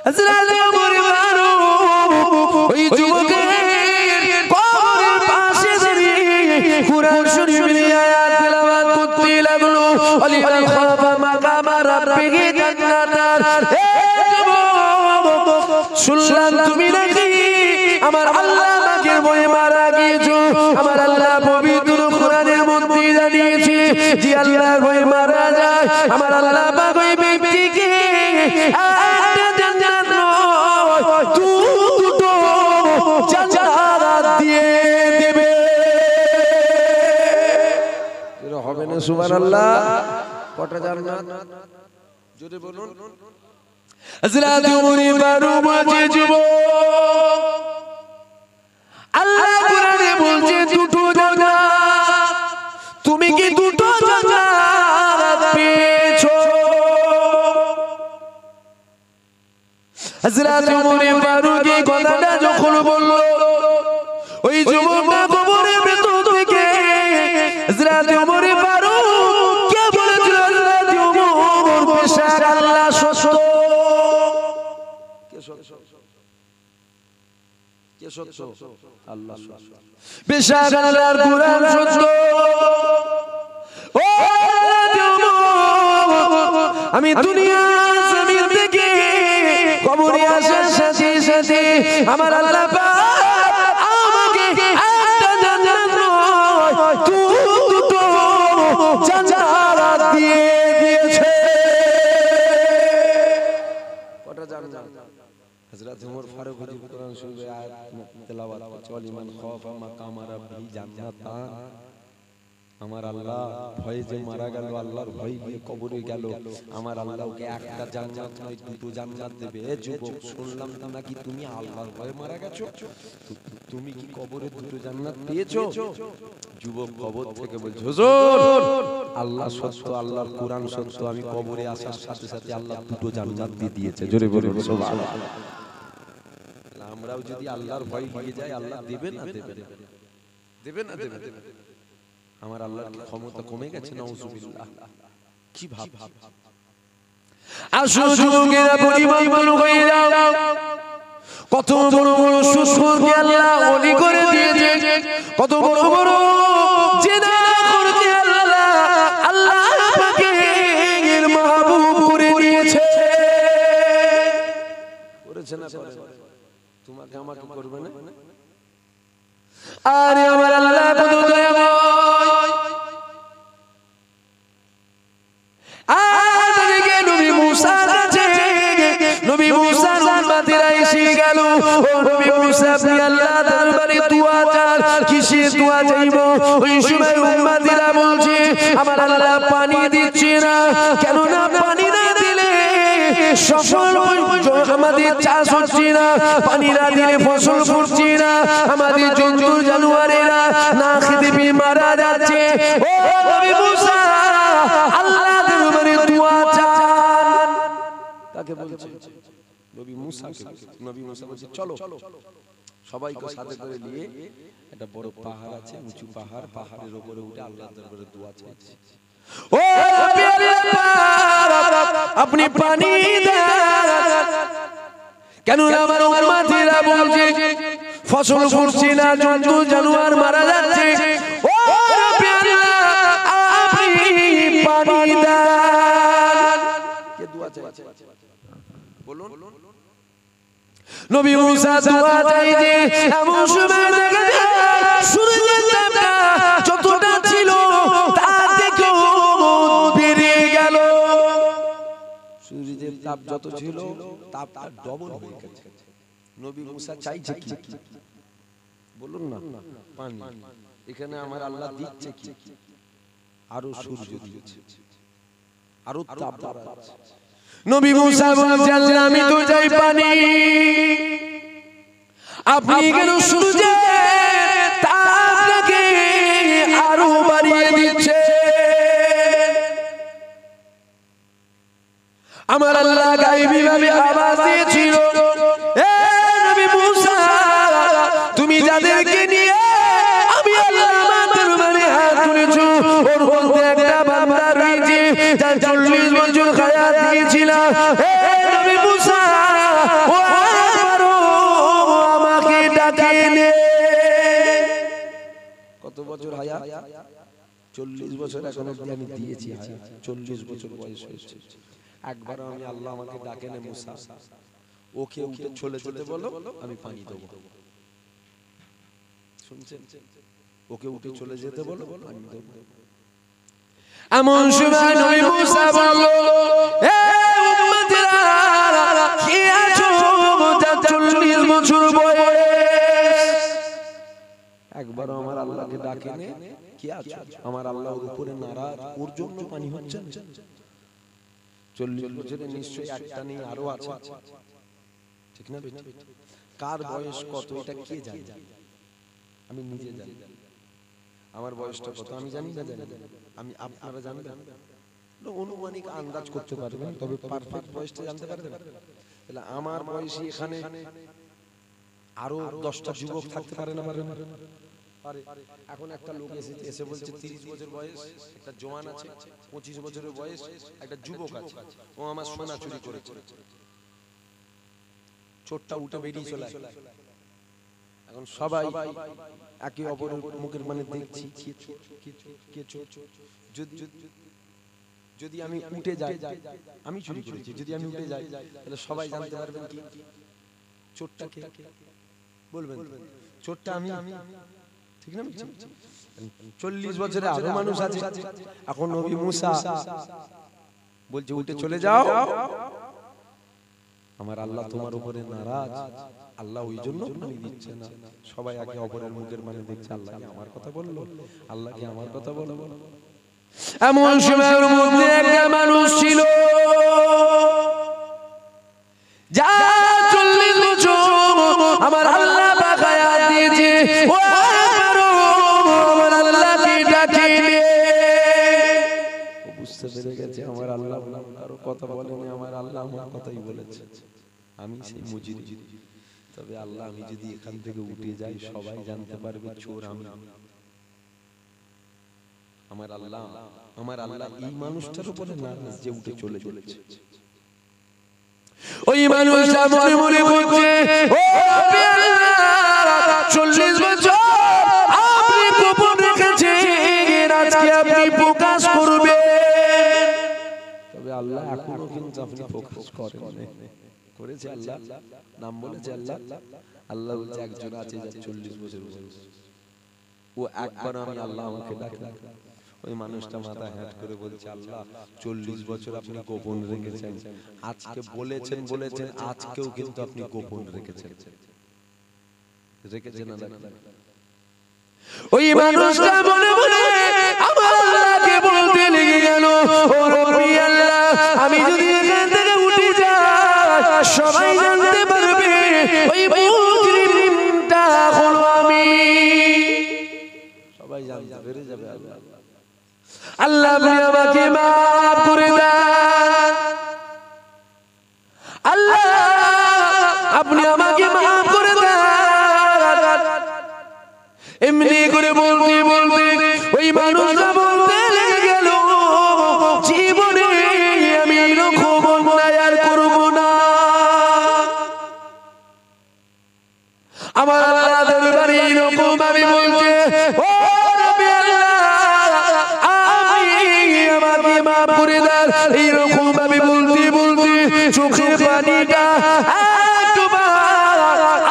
হযরত ওমর ফারুক ওই যুবকের কবরের পাশে দাঁড়িয়ে কুরআন শরীফের আয়াত তেলাওয়াত করতে লাগলো। আলিমান খাফা মাকামা রাব্বিহি জান্নাতান, হে যুবক শুনলাম তুমি নাকি আমার আল্লাহ পাকের ভয়ে মারা গিয়েছো। আমার আল্লাহ পবিত্র কোরআনের মধ্যে জানিয়েছে যে আল্লাহর ভয়ে মারা যায়, আমার আল্লাহ পাক ওই ব্যক্তিকে একটা জান্নাত নয় দুটো জান্নাত দিয়ে দেবে। এর হবে না সুবহানাল্লাহ? কটা জান্নাত জোরে বলুন। হযরত ওমর ফারুক বলছে যুবক, আল্লাহ কোরআনে বলছে দুটো জান্নাত, তুমি কি দুটো জান্নাত পেয়েছো? হযরত ওমর ফারুক এই কথাটা যখন বলল, ওই যুবকটা কবরের ভেতর থেকে হযরত ওমর ফারুক কে বলেছিল, হযরত ওমর বেশক আল্লাহ সত্য। কে সত্য? কে সত্য? আল্লাহ সত্য। বেশক আল্লাহর কোরআন সত্য। ও আমি দুনিয়া জমিন থেকে কবরে আসার সাথে সাথে আমার আল্লাহ পাক আমাকে একটা জান্নাত নয় দুটো জান্নাত দিয়ে দিয়েছে। কটা জান্নাত? হযরত ওমর ফারুক কোরআন শরীফের আয়াত তেলাওয়াত করছে, আলিমান খাফা মাকামা রাব্বিহি জান্নাতান, আমার আল্লাহ ভয়ে যে মারা গেল, আল্লাহর ভয় নিয়ে কবরে গেল, আমার আল্লাহ ওকে একটা জান্নাত নয় দুটো জান্নাত দেবে। এ যুবক শুনলাম নাকি তুমি আল্লাহর ভয়ে মারা গেছো, তুমি কি কবরে দুটো জান্নাত পেয়েছো? যুবক কবর থেকে বলছে, হুজুর আল্লাহ সত্য, আল্লাহর কোরআন সত্য, আমি কবরে আসার সাথে সাথে আল্লাহ দুটো জান্নাত দিয়ে দিয়েছে। জোরে বলুন সুবহানাল্লাহ। আমরাও যদি আল্লাহর ভয় নিয়ে যাই, আল্লাহ দেবে না দেবে? দেবে না দেবে? আমার আল্লাহর ক্ষমতা কমে গেছে? নাউজুবিল্লাহ। কি ভাব আসো যুবকেরা পরিবর্তন হয়ে যাও কত বড় বড় সুসকে আল্লাহ ওলি করে দিয়েছে কত বড় বড় জিনা করতে আল্লাহ আল্লাহ পাকের মাহবুব করে দিয়েছে করেছে না তোমাকে আমাকে করবে না আরে আমার আল্লাহ কত দয়াময় আজকে নবী মুসা কাছে নবী মুসার উম্মতেরা এসে গেল ও নবী মুসা আপনি আল্লাহর দরবারে দোয়া চান কিসের দোয়া চাইবো ওই সময় উম্মতেরা বলছে আমার আল্লাহ পানি দিচ্ছে না কেন না পানি না দিলে সফল আমাদের চাষ হচ্ছে না পানি না দিলে ফসল ফুটছে না আমাদের জন্তু জানোয়ারেরা না খেতে পেয়ে মারা যাচ্ছে ও নবী মুসা আল্লাহর দরবারে দোয়া চান তাকে বলছে নবী মুসাকে নবী মুসা বলছে চলো সবাইকে সাথে করে নিয়ে একটা বড় পাহাড় আছে উঁচু পাহাড় পাহাড়ের উপরে উঠে আল্লাহর দরবারে দোয়া চাইছে ও প্যারে আপনি পানি দেন কেন আমার উম্মতেরা বলছে ফসল ফুটছে না জন্তু জানোয়ার মারা যাচ্ছে ও প্যারে আপনি পানি দেন কে দোয়া চাইছে বলুন নবী মুসা দোয়া চাইছে এমন সময় দেখা যায় সূর্যের তাপটা যতটা ছিল তার থেকেও বেড়ে গেল সূর্যের তাপ যত ছিল তাপটা ডবল হয়ে গেছে নবী মুসা চাইছে কি বলুন না পানি এখানে আমার আল্লাহ দিচ্ছে কি আরো সূর্য দিয়েছে আরো তাপ বাড়াচ্ছে নবী মুসা বলছেন আল্লাহ আমি তো চাই পানি আপনি কেন সূর্যের তাপটাকে আরো বাড়িয়ে দিচ্ছে আমার আল্লাহ গায়বী ভাবে আওয়াজ দিয়েছিল এ নবী মুসা তুমি যাদেরকে নিয়ে আমি আল্লাহ আমার দরবারে হাত তুলেছো ওর মধ্যে একটা বান্দা রয়েছে যার 40 বছর হায়াত দিয়েছিলাম এ নবী মুসা ও আবারো আমাকে ডাকে নে কত বছর হায়াত 40 বছর এখন অবধি আমি দিয়েছি হায়াত 40 বছর বয়স হয়েছে একবার আমি আল্লাহ আমাকে ডাকে নে মুসা ওকে উঠে চলে যেতে বলো আমি পানি দেব শুনছেন ওকে উঠে চলে যেতে বলো পানি দেব এমন সময় নবী মুসা বলল এ উম্মতেরা কি আছো যার 40 বছর বয়স একবার আমার আল্লাহকে ডাকে নে কি আছো আমার আল্লাহর উপরে নারাজ ওর জন্য পানি হচ্ছে না 40 বছরে নিশ্চয়ই একটা নেই আরো আছে ঠিক না বেটা কার বয়স কত এটা কে জানে আমি নিজে জানি আমার বয়সটা কত আমি জানি না জানি আমি আপনারা জানবেন অনুমানিক আন্দাজ করতে পারবেন তবে পারফেক্ট বয়সটা জানতে পারবেন তাহলে আমার বয়সী এখানে আরো 10টা যুবক থাকতে পারে না পারে এখন একটা লোক এসে বলছে 30 বছর বয়স একটা জওয়ান আছে 25 বছরের বয়স একটা যুবক আছে ও আমার সোনা চুরি করেছে চোরটা উঠে বেরিয়ে চলে আসে এখন সবাই একে অপরের মুখের মানে দেখছি কে চোর যদি আমি উঠে যাই আমি চুরি করেছি যদি আমি উঠে যাই তাহলে সবাই জানতে পারবেন কি চোরটা কে বলবেন চোরটা আমি ঠিক না 40 বছরে আরো মানুষ আছে এখন নবী মুসা বলছে উঠে চলে যাও আমার আল্লাহ তোমার উপরে নারাজ আল্লাহ ওই জন্য পানি দিচ্ছে না সবাই একে অপরের মুখের মানে দেখছে আল্লাহ কি আমার কথা বললো আল্লাহ কি আমার কথা বললো এমন সময়ের মধ্যে একটা মানুষ ছিল যা 40 বছর আমার আল্লাহ বাকায়া দিয়েছে ও আমার আল্লাহকে ডাকে বুঝতে পেরে গেছে আমার আল্লাহ কারো কথা বলেনি আমার আল্লাহ আমার কথাই বলেছে আমি সেই মুজিরি তবে আল্লাহ আমি যদি এখান থেকে উঠে যাই সবাই জানতে পারবে চোর আমি আমার আল্লাহ এই মানুষটার উপরে নারাজ যে উঠে চলে চলেছে। ওই মানুষটা মনে মনে বলছে, ও রব্বি আল্লাহ, 40 বছর আপনি গোপন রেখেছেন, আজকে আপনি প্রকাশ করবেন। তবে আল্লাহ এখনো কিন্তু আপনি প্রকাশ করেন করেছে। আল্লাহ নাম বলেছে আল্লাহ। আল্লাহ বলছে একজন আছে যার 40 বছর বয়স, ও একবার আমি আল্লাহ আমাকে ডাকলাম। ওই মানুষটা মাথা হ্যাট করে বলছে, আল্লাহ 40 বছর আপনি গোপন রেখেছেন, আজকে বলেছেন আজকেও কিন্তু আপনি গোপন রেখেছেন না? ওই মানুষটা মনে মনে আমার আল্লাহকে বলতে লেগে গেল, ও রব্বি আল্লাহ, আমি যদি এখান থেকে উঠে যাই সবাই জানতে পারবে ওই মুজরিমটা হলো আমি, সবাই জানতে পেরে যাবে। আল্লাহ আপনি আমাকে মাফ করে দেন, আল্লাহ আপনি আমাকে মাফ করে দেন। এমনি করে বলতে বলতে ওই মানুষটা বলতে লেগে গেল, জীবনে আমি এরকম অন্যায় আর করব না। আমার আল্লাহ দরবারে এরকম আমি বলছে, ও রব্বি আল্লাহ, আমাকে মাফ করে দেন। এইরকম ভাবে বলতে বলতে চোখের পানিটা একবার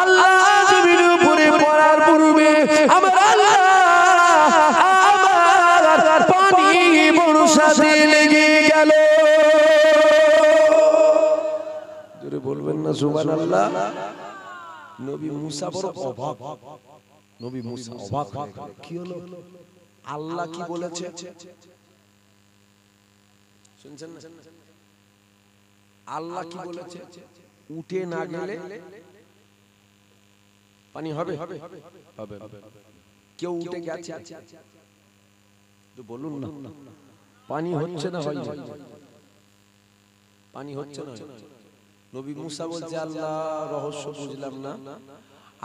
আল্লাহ জমির উপরে পড়ার পূর্বে আমার আল্লাহ আমার পানি বর্ষাতে লেগে গেল। জোরে বলবেন না সুবহানাল্লাহ। নবী মুসা বড় অবাক, নবী মুসা অবাক হয়ে গেল। কি হলো? আল্লাহ কি বলেছে শুনছেন না? আল্লাহ কি বলেছে? উঠে না গেলে পানি হবে? কেউ উঠে গেছে তো বলুন না, পানি হচ্ছে না? হয় পানি হচ্ছে না? নবী মুসা বলছে, আল্লাহ রহস্য বুঝলাম না,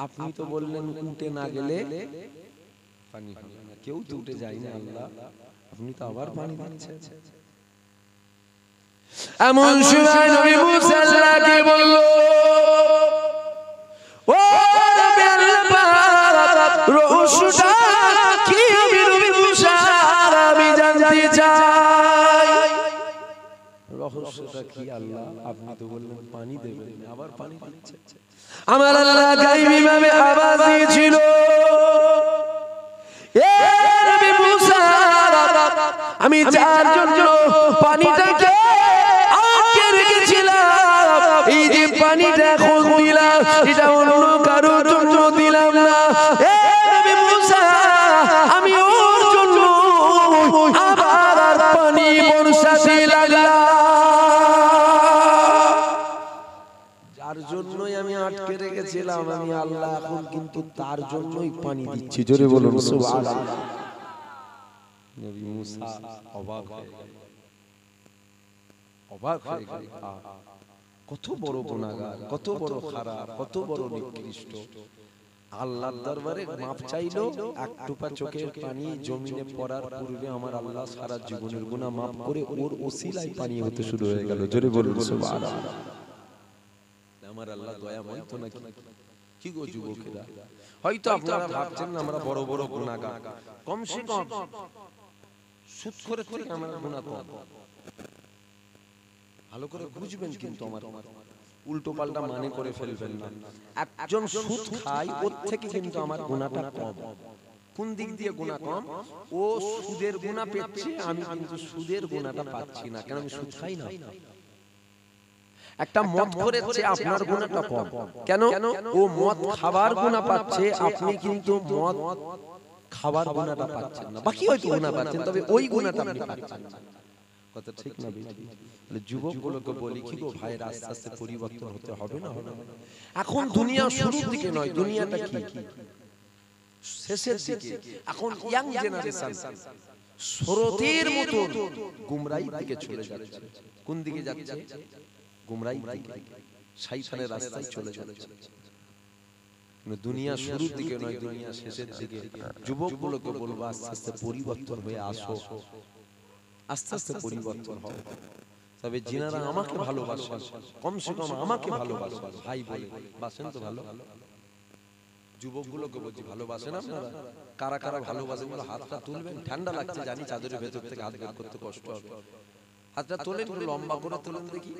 আপনি তো বললেন উঠে না গেলে পানি হবে না, কেউ তো উঠে যায় না আল্লাহ, আপনি তো আবার পানি দিচ্ছেন। এমন সময় নবী মুসা আল্লাহকে বলল, ও নবী আল্লাহ, রহস্যটা কি? আমি নবী মুসা আমি জানতে চাই, রহস্যটা কি আল্লাহ? আপনি তো বললেন পানি দেবেন, আবার পানি দিচ্ছেন। আমার আল্লাহ গায়বী ভাবে আওয়াজ দিয়েছিল, এ নবী মুসা, আমি যার জন্য পানিটাকে আটকে রেখেছিলাম, এই যে পানিটা এখন দিলাম, এটা অন্য কারোর জন্য দিলাম না। এ নবী মুসা, আমি ওর জন্য আবার পানি বর্ষাতে লাগলাম, যার জন্যই আমি আটকে রেখেছিলাম আমি আল্লাহ এখন কিন্তু তার জন্যই পানি দিচ্ছি। জোরে বলুন সুবহানাল্লাহ। নবী মুসা অবাক হয়ে গেল, অবাক হয়ে গেল। কত বড় গুনাহগার, কত বড় খারাপ, কত বড় নিকৃষ্ট। আল্লাহর দরবারে মাপ চাইলো, এক টোপা চোখের পানি জমিনে পড়ার পূর্বে আমার আল্লাহ সারা জীবনের গুনাহ মাফ করে ওর ওসিলায় পানি হতে শুরু হয়ে গেল। জোরে বলুন সুবহানাল্লাহ। আমার আল্লাহ দয়াময় তো নাকি? কি গো যুবকেরা, হয়তো আপনারা ভাবছেন আমরা বড় বড় গুনাহগার, কমসে কম সুদ করে থেকে আমার গুনাহ কম। ভালো করে বুঝবেন কিন্তু আমার উল্টো পাল্টা মানে করে ফেলবেন না। একজন সুদ খায়, ওর থেকে কিন্তু আমার গুনাহটা কম। কোন দিক দিয়ে গুনাহ কম? ও সুদের গুনাহ পেচ্ছে, আমি কিন্তু সুদের গুনাহটা পাচ্ছি না, কারণ আমি সুদ খাই না। একটা মদ করেছে, আপনার গুনাহটা কম। কেন? ও মদ খাবার গুনাহ পাচ্ছে, আপনি কিন্তু মদ খাবার গুনাহটা পাচ্ছেন না। বাকি হয়তো গুনাহ পাচ্ছেন, তবে ওই গুনাহটা আপনি পাচ্ছেন না। কথা ঠিক না বেঠিক? তাহলে যুবকগুলোকে বলি, কি গো ভাই, আস্তে আস্তে পরিবর্তন হতে হবে না? হবে না। এখন দুনিয়া শুরুর দিকে নয়, দুনিয়াটা কি শেষের দিকে। এখন ইয়াং জেনারেশন স্রোতের মতো গুমরাহির দিকে চলে যাচ্ছে। কোন দিকে যাচ্ছে? গুমরাহির দিকে, শয়তানের রাস্তায় চলে যাচ্ছে। দুনিয়া শুরুর দিকে নয়, দুনিয়া শেষের দিকে। যুবকগুলোকে বলবো আস্তে আস্তে পরিবর্তন হয়ে আসো, আস্তে আস্তে পরিবর্তন হবে। তবে যিনারা আমাকে ভালোবাসেন, কমসে কম আমাকে ভালোবাসেন, ভাই বলে বাসেন তো ভালো। যুবকগুলোকে বলছি ভালোবাসেন আপনারা? কারা কারা ভালোবাসেন বলে হাতটা তুলবেন। ঠান্ডা লাগছে জানি, চাদরের ভেতর থেকে হাত বের করতে কষ্ট হবে। হাতটা তোলেন, লম্বা করে তোলেন দেখি।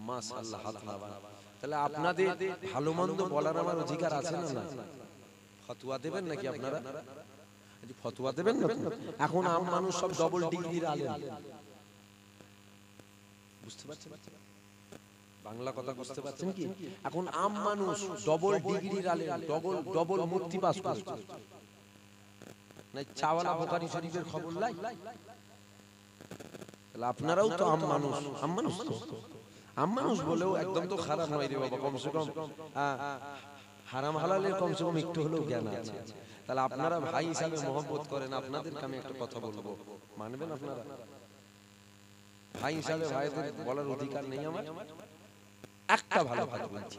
মাশাআল্লাহ, হাত নামান। তাহলে আপনাদের ভালো মন্দ বলার আমার অধিকার আছে না? না। ফতোয়া দেবেন নাকি আপনারা? ফতোয়া দেবেন না? এখন আম মানুষ সব ডবল ডিগ্রির আলেম, বুঝতে পারছেন? বাংলা কথা বুঝতে পারছেন কি? এখন আম মানুষ ডবল ডিগ্রির আলেম, ডবল মুক্তি পাস করছে। না চাওয়ালা বুখারী শরীফের খবর লাই। তাহলে আপনারাও তো আম মানুষ, আম মানুষ তো। আম মানুষ বলেও একদম তো খারাপ নয় রে বাবা, কমসে কম হারাম হালালের কমসে কম একটু হলেও জ্ঞান আছে। তাহলে আপনারা ভাই হিসাবে মহব্বত করেন, আপনাদেরকে আমি একটা কথা বলবো, মানবেন আপনারা? ভাই হিসাবে ভাইদের বলার অধিকার নেই আমার? একটা ভালো কথা বলছি,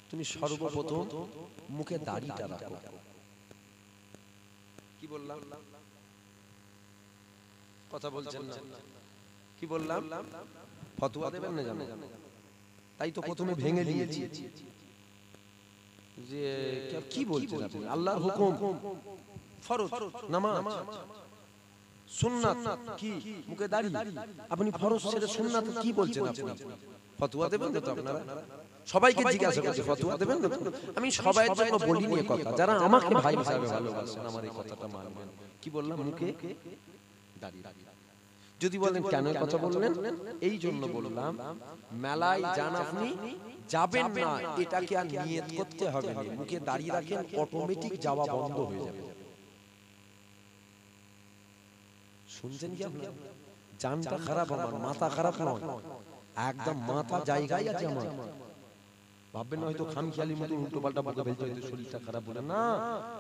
তুমি সর্বপ্রথম মুখে দাড়িটা রাখো। কি বললাম? কথা বলছেন না? কি বললাম? ফতোয়া দেবেন না জানো? তাই তো প্রথমে ভেঙে নিয়েছি যে কি বলছেন আপনি? আল্লাহর হুকুম, ফরজ নামাজ, সুন্নাত কি মুখে দাড়ি, আপনি ফরজ ছেড়ে সুন্নাত কি বলছেন আপনি? ফতোয়া দেবেন না তো আপনারা? সবাইকে জিজ্ঞাসা করছি ফতোয়া দেবেন না? আমি সবাইয়ের জন্য বলি নিয়ে কথা, যারা আমাকে ভাই হিসাবে ভালোবাসেন আমার এই কথাটা মানবেন। কি বললাম? মুখে দাড়ি। যদি বলেন কেন কথা বললেন, এই জন্য বললাম মেলায় যান আপনি, যাবেন না এটাকে আর নিয়ত করতে হবে না, মুখে দাঁড়িয়ে রাখেন, অটোমেটিক যাওয়া বন্ধ হয়ে যাবে। শুনছেন কি আপনি? জানটা খারাপ আমার, মাথা খারাপ নয়, একদম মাথা জায়গায় আছে আমার। ভাববেন না হয়তো খামখেয়ালির মতো উল্টো পাল্টা বকে ফেলতে হয়তো শরীরটা খারাপ বলে, না,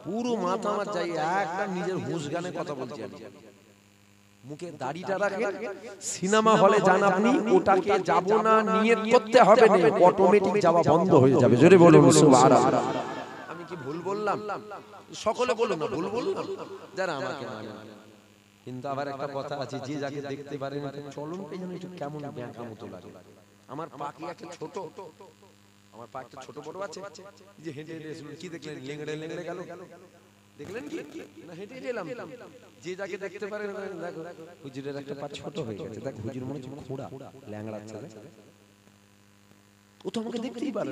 পুরো মাথা আমার জায়গায়, একদম নিজের হুঁশ জ্ঞানে কথা বলছি আমি। মুখে দাড়িটা রাখেন, সিনেমা হলে যান আপনি, ওটাকে যাব না নিয়ত করতে হবে না, অটোমেটিক যাওয়া বন্ধ হয়ে যাবে। জোরে বলুন সুবহানাল্লাহ। আমি কি ভুল বললাম? সকলে বলুন না ভুল বললাম, যারা আমাকে মানেন। কিন্তু আবার একটা কথা আছে, যে যাকে দেখতে পারেন চলনটা যেন একটু কেমন ব্যাঁকা মতো লাগে। আমার পা কি একটা ছোট, আমার পা একটা ছোট বড় আছে, যে হেঁটে হেঁটে কি দেখলেন লেংড়ে লেংড়ে গেল, দেখলেন কি? না হেঁটে গেলাম। যে যাকে দেখতে পারেন দেখো হুজুরের একটা পা ছোট হয়ে গেছে, দেখ হুজুর মনে হচ্ছে খোঁড়া ল্যাংড়াচ্ছে, ও তো আমাকে দেখতেই পারে,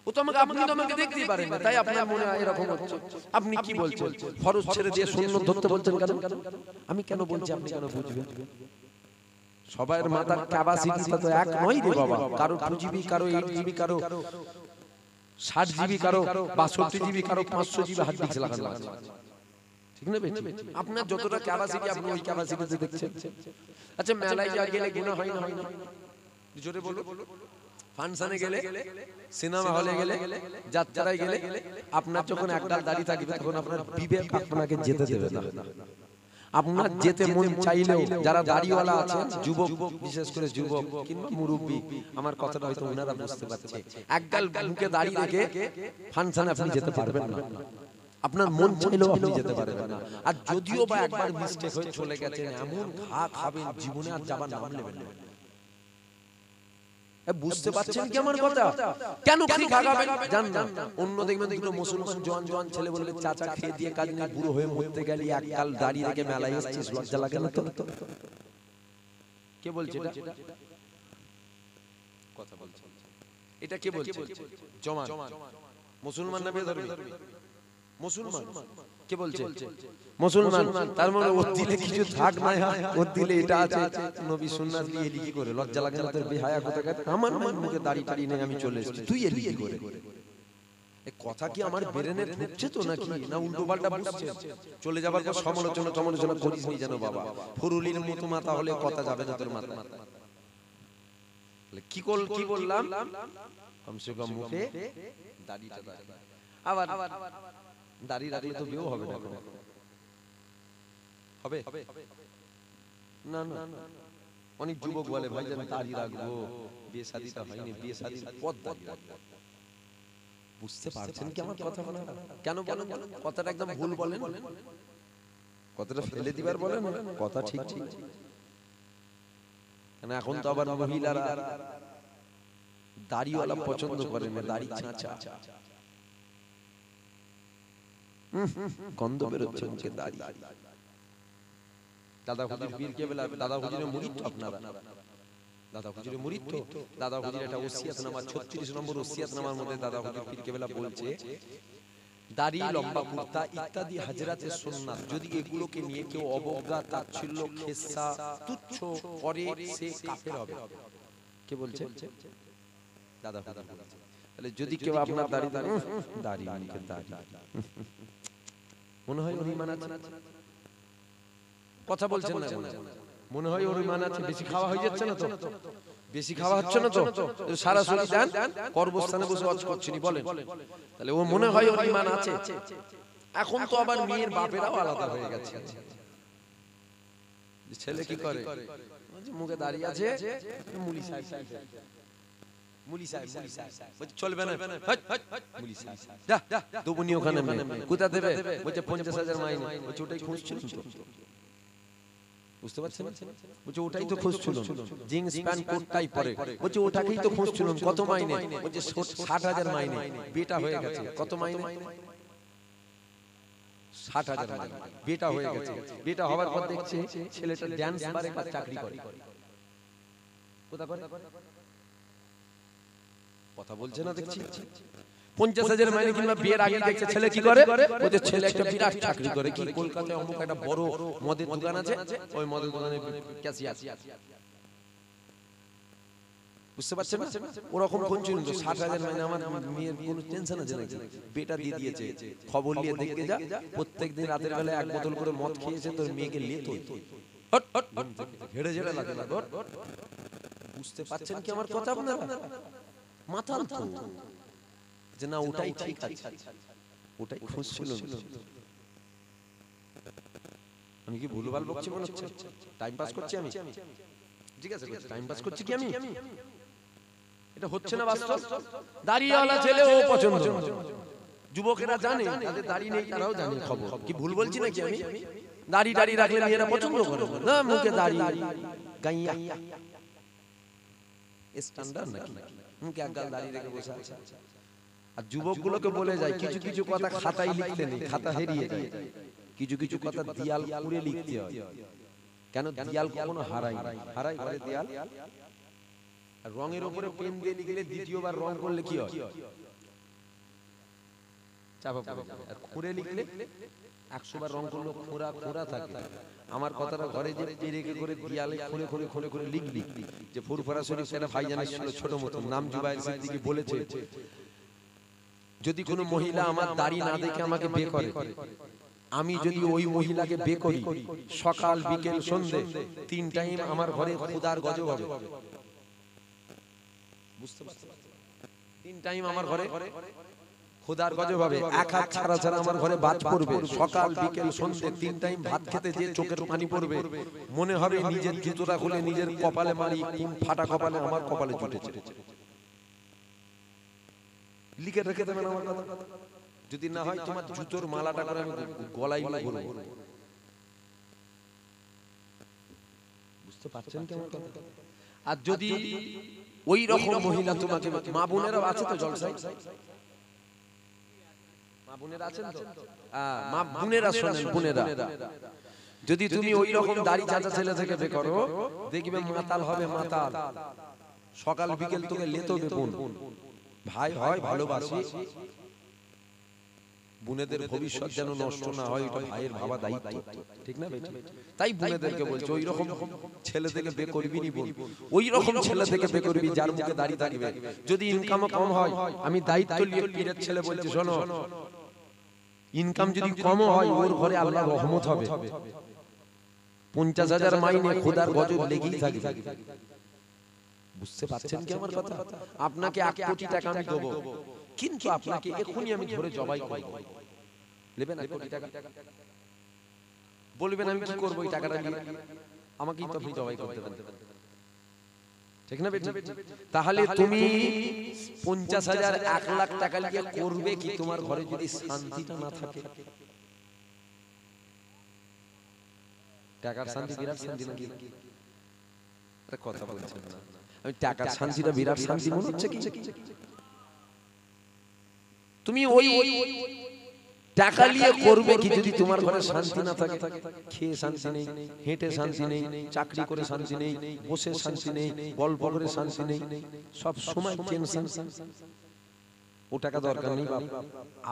ও তো আমাকে, আপনি তো আমাকে দেখতেই পারেন না, তাই আপনার মনে হয় এরকম হচ্ছে। আপনি কি বলছেন ফরজ ছেড়ে দিয়ে সুন্নাত ধরতে বলছেন কেন? আমি কেন বলছি আপনি কেন বুঝবেন? সবার মাথার ক্যাপাসিটিটা তো এক নয় রে বাবা, কারো 2 জিবি, কারো 8 জিবি, কারো 60 জিবি, কারো 62 জিবি, কারো 500 জিবি হার্ড ডিস্ক লাগানো আছে, ঠিক না? আপনার যতটা ক্যাপাসিটি আপনি ওই ক্যাপাসিটিতে দেখছেন। আচ্ছা মেলায় গেলে গুনাহ হয় না? হয় না? জোরে বলো। ফাংশনে গেলে, সিনেমা হলে গেলে, যাত্রায় গেলে, আপনার যখন একগাল দাড়ি থাকবে তখন আপনার বিবেক আপনাকে যেতে দেবে না। আপনার যেতে মন চাইলেও, যারা দাড়িওয়ালা আছেন, যুবক, বিশেষ করে যুবক কিংবা মুরব্বী, আমার কথাটা হয়তো ওনারা বুঝতে পারছে, একগাল মুখে দাড়ি রেখে ফাংশনে আপনি যেতে পারবেন না। আপনার মন চাইলেও আপনি যেতে পারবেন না। আর যদিও বা একবার মিস্টেক হয়ে চলে গেছেন, এমন ঘা খাবেন জীবনে আর যাবার নাম নেবেন না। বুঝতে পারছেন কি আমার কথা? কেন কি খাগাবেন জান না? অন্য দেখবেন দুটো মুসলমান জওয়ান জওয়ান ছেলে বলবে চাচা খেয়ে দিয়ে কাজ নেই, বুড়ো হয়ে মরতে গেলি এককাল দাঁড়িয়ে রেখে মেলায় এসেছিস, লজ্জা লাগে না তো? কে বলছে এটা? কথা বলছে এটা কে বলছে? জওয়ান মুসলমান না বেধর্মী? মুসলমান। কে বলছে? মুসলমান। তার মানে ওর দিলে কিছু থাক না, ওর দিলে এটা আছে, নবী সুন্নাত নিয়ে এলি কি করে? লজ্জা লাগে না তোর? বেহায়া কোথাকার, আমার মুখে দাড়ি টাড়ি নেই আমি চলে এসেছি, তুই এলি কি করে? এই কথা কি আমার ব্রেনে ঢুকছে তো নাকি, না উল্টো পাল্টা বুঝছে? চলে যাবার পর সমালোচনা করিস নি যেন বাবা, ফুরুলির মতো মাথা হলে কথা যাবে না তোর মাথা। কি বললাম? কমসে কম মুখে দাড়িটা রাখবে। আবার দাড়ি রাখলে তো বিয়ে হবে না, হবে না? না, অনেক যুবক বলে ভাই যেন দাড়ি রাখবো, বিয়ে শাদীটা হয়নি, বিয়ে শাদীর পর দাড়ি রাখবো। বুঝতে পারছেন কি আমার কথা? কেন বলেন কথাটা একদম ভুল বলেন, কথাটা ফেলে দিবার বলেন, কথা ঠিক ঠিক। এখন তো আবার মহিলারা দাড়িওয়ালা পছন্দ করে না, দাড়ি চাঁচা, গন্ধ বেরোচ্ছে মুখে দাড়ি। দাদা হুজুর পীর কেবলা, দাদা হুজুরের মুরিদ তো আপনারা, দাদা হুজুরের মুরিদ তো। দাদা হুজুর একটা ওসিয়াত নামা 36 নম্বর ওসিয়াত নামার মধ্যে দাদা হুজুর পীর কেবলা বলছে, দাড়ি, লম্বা কুর্তা ইত্যাদি হাজরাতে সুন্নাত, যদি এগুলোকে নিয়ে কেউ অবজ্ঞা, তাচ্ছিল্য, খেসা, তুচ্ছ করে সে কাফের হবে। কে বলছে? দাদা হুজুর। তাহলে যদি কেউ আপনার দাড়ি দাড়ি মুখে দাড়ি, মনে হয় ওর ঈমান আছে, কথা বলছেন না, মনে হয় ওর ঈমান আছে। বেশি খাওয়া হয়ে যাচ্ছে না তো? বেশি খাওয়া হচ্ছে না তো? সারা শরীর দেন, কর্মস্থানে বসে ওয়াজ করছিনি বলেন, তাহলে ও মনে হয় ওর ঈমান আছে। এখন তো আবার মেয়ের বাপেরাও আলাদা হয়ে গেছে। ছেলে কি করে, মুখে দাঁড়িয়ে আছে, মুলি সাহেব, মুলি সাহেব, বলছে চলবে না, মুলি সাহেব যা দুবনি ওখানে কোথা দেবে, বলছে 50,000 মাইনে, বলছে ওটাই খুঁজছিল তো, বুঝতে পারছেন? বলছে ওটাই তো খুঁজছিল, জিন্স প্যান্ট কোটটাই পরে, বলছে ওটাকেই তো খুঁজছিল, কত মাইনে, বলছে 60,000 মাইনে, বেটা হয়ে গেছে, কত মাইনে, 60,000 মাইনে, বেটা হয়ে গেছে। বেটা হওয়ার পর দেখছে ছেলেটা ড্যান্স বারে কাজ চাকরি করে, কোথা করে, কথা বলছে না দেখছি। 50,000 মাইনে কিংবা বিয়ের আগে দেখছে ছেলে কি করে, বলছে ছেলে একটা বিরাট চাকরি করে, কি কলকাতায় অমুক একটা বড় মদের দোকান আছে, ওই মদের দোকানে ক্যাশিয়ার। বুঝতে পারছেন না? ওরকম কোন ছিল 60,000 মাইনে, আমার মেয়ের কোনো টেনশন আছে নাকি? বেটা দিয়ে দিয়েছে, খবর নিয়ে দেখতে যা, প্রত্যেকদিন রাতের বেলা এক বোতল করে মদ খেয়েছে, তোর মেয়েকে লেতো হট হট হেড়ে ঝেড়ে লাগে না। বুঝতে পারছেন কি আমার কথা আপনারা? মাথা তো যে না ওটাই ঠিক আছে, ওটাই খুঁজছিল। আমি কি ভুলভাল বকছি মনে হচ্ছে? টাইম পাস করছি আমি, ঠিক আছে, টাইম পাস করছি কি আমি? এটা হচ্ছে না বাস্তব। দাড়িওয়ালা ছেলে ও পছন্দ, যুবকেরা জানে, তাদের দাড়ি নেই তারাও জানে খবর। কি ভুল বলছি নাকি আমি? দাড়ি দাড়ি রাখলে মেয়েরা পছন্দ করে না, মুখে দাড়ি গাইয়া স্ট্যান্ডার্ড নাকি, মুখে একগাল দাড়ি রেখে বসে আছে। আর যুবকগুলোকে বলে যায় কিছু কিছু কথা খাতায় লিখতে নেই, খাতা হারিয়ে যায়, কিছু কিছু কথা দেয়াল পুড়ে লিখতে হয়। কেন? দেয়াল কখনো হারায় না, হারায় ঘরে দেয়াল। আর রঙের উপরে পেন দিয়ে লিখলে দ্বিতীয়বার রং করলে কি হয়? চাপা পড়ে যায়। আর খুঁড়ে লিখলে 100 বার রং করলে খোঁড়া খোঁড়া থাকে। আমার কথাটা ঘরে যে পেরেকে করে দেয়ালে খুঁড়ে খুঁড়ে খুঁড়ে খুঁড়ে লিখলি, যে ফুরফুরা শরীফ সেটা ভাইজানের ছিল ছোট মতো, নাম জুবাইর সিদ্দিকী বলেছে, যদি কোনো মহিলা আমার দাড়ি না দেখে আমাকে বিয়ে করে, আমি যদি ওই মহিলাকে বিয়ে করি, সকাল বিকেল সন্ধ্যে 3 টাইম আমার ঘরে খোদার গজব হবে। বুঝতে পারছেন? 3 টাইম আমার ঘরে খোদার গজব হবে, এক হাত ছাড়া ছাড়া আমার ঘরে বাজ পড়বে, সকাল বিকেল সন্ধ্যে 3 টাইম ভাত খেতে যে চোখের পানি পড়বে, মনে হবে নিজের জুতোটা খুলে নিজের কপালে মারি, কোন ফাটা কপালে আমার কপালে জুটেছে। লিখে রেখে দেবেন আমার কথা। যদি না হয় তোমার জুতোর মালাটা করে আমি গলায় ঘুরবো। বুঝতে পারছেন কি আমার কথা? আর যদি ওই রকম মহিলা তোমাকে, মা বোনেরা আছে তো জলসায়, মা বোনেরা আছেন তো, মা বোনেরা শোনেন, বোনেরা যদি তুমি ওই রকম দাড়ি চাচা ছেলে থেকে বিয়ে করো, দেখবে মাতাল হবে, মাতাল। সকাল বিকেল তোকে লেতো বোন, ভাই হয় ভালোবাসি, বোনেদের ভবিষ্যৎ যেন নষ্ট না হয়, এটা ভাইয়ের ভাবা দায়িত্ব, ঠিক না বেটি? তাই বোনেদেরকে বলছে ওই রকম ছেলে থেকে বিয়ে করবি নি বোন, ওই রকম ছেলে থেকে বিয়ে করবি যার মুখে দাড়ি থাকবে। যদি ইনকামও কম হয়, আমি দায়িত্ব নিয়ে পীরের ছেলে বলছি, শোনো, ইনকাম যদি কম হয়, ওর ঘরে আল্লাহর রহমত হবে। 50,000 মাইনে খোদার গজব লেগেই থাকবে। বুঝতে পারছেন কি আমার কথা? আপনাকে 1 কোটি টাকা আমি দেবো, কিন্তু আপনাকে এখনই আমি ধরে জবাই করব। নেবেন 1 কোটি টাকা? বলবেন আমি কি করব এই টাকাটা নিয়ে? আমাকেই তো আপনি জবাই করতে দেবেন। ঠিক না বেটি? তাহলে তুমি 50,000 1 লাখ টাকা নিয়ে করবে কি তোমার ঘরে যদি শান্তিটা না থাকে? টাকার শান্তি বিরাট শান্তি নাকি? আরে কথা বলছেন না। আমি টাকার শান্তিটা বিরাট শান্তি মনে হচ্ছে কি? তুমি ওই টাকা নিয়ে করবে কি যদি তোমার ঘরে শান্তি না থাকে? খেয়ে শান্তি নেই, হেঁটে শান্তি নেই, চাকরি করে শান্তি নেই, বসে শান্তি নেই, গল্প করে শান্তি নেই, সব সময় টেনশন। ও টাকা দরকার নেই বাপ।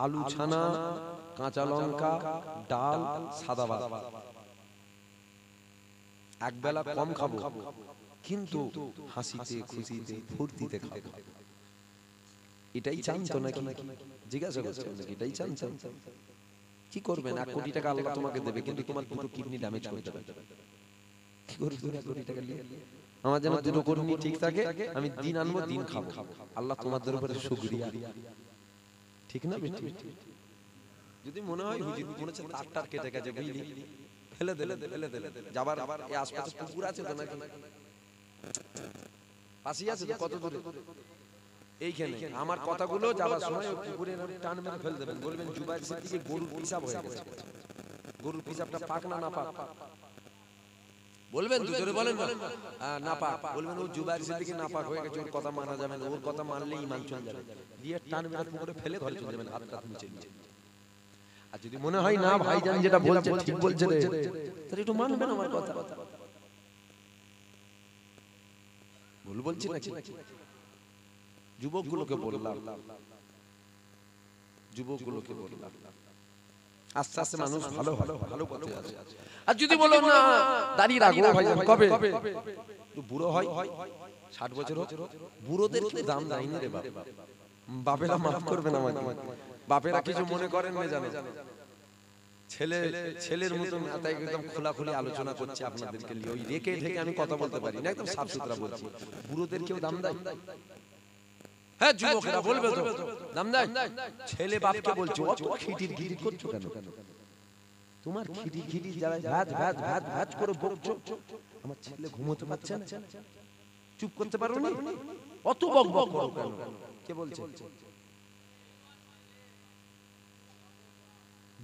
আলু ছানা, কাঁচা লঙ্কা, ডাল, সাদা ভাত, এক বেলা কম খাবো কিন্তু হাসিতে খুশিতে ফুর্তিতে খাবো। এটাই চান তো নাকি? জিজ্ঞাসা করছেন নাকি এটাই চান? কি করবেন? 1 কোটি টাকা আল্লাহ তোমাকে দেবে কিন্তু তোমার দুটো কিডনি ড্যামেজ হয়ে যাবে। কি করবে 1 কোটি টাকা নিয়ে? আমার যেন দুটো কিডনি ঠিক থাকে, আমি দিন আনবো দিন খাবো। আল্লাহ তোমাদের উপরে শুকরিয়া। ঠিক না বেটি? যদি মনে হয় হুজুর মনে হচ্ছে তার কেটে গেছে বুঝলি, ফেলে দিলে যাবার এই আশপাশে পুকুর আছে তো নাকি? পাশে আছে তো, কত দূরে? এইখানে আমার কথাগুলো যাবার সময় পুকুরে টান মেরে ফেল দেবেন, বলবেন জুবাইর সিদ্দিকী গরুর পিসাব হয়ে গেছে। গরুর পিসাবটা পাক না পাক বলবেন, দুজনে বলেন না পাক, বলবেন ও জুবাইর সিদ্দিকী না পাক হয়ে গেছে, ওর কথা মানা যাবে না, ওর কথা মানলে ঈমান চলে যাবে, দিয়ে টান মেরে পুকুরে ফেলে ঘরে চলে যাবেন হাতটা নিচে নিচে। আর যদি মনে হয় না ভাইজান যেটা বলছে ঠিক বলছে রে, তাহলে একটু মানবেন আমার কথা। ভুল বলছি নাকি? যুবকগুলোকে বললাম, আস্তে আস্তে মানুষ ভালো ভালো পথে আছে। আর যদি বলো না দাঁড়িয়ে রাখবো ভাইজান কবে বুড়ো হয় 60 বছর, বুড়োদের কি দাম দেয় না রে বাপ? বাপেরা মাফ করবেন আমাকে, বাপেরা কিছু মনে করেন না জানো, ছেলের মতো মাথায় একদম খোলাখুলি আলোচনা করছে আপনাদেরকে নিয়ে, ওই রেখে ঢেকে আমি কথা বলতে পারি না, একদম সাফ সুতরা বলছি। বুড়োদের কেউ দাম দেয়? হ্যাঁ যুবকেরা বলবে তো দাম দেয়। ছেলে বাপকে বলছে অত খিটির গিরি করছো কেন? তোমার খিটি খিটি যারা ভাত ভাত ভাত ভাত করে বকছো, আমার ছেলে ঘুমোতে পারছে না, চুপ করতে পারো না, অত বক বক করো কেন? কে বলছে?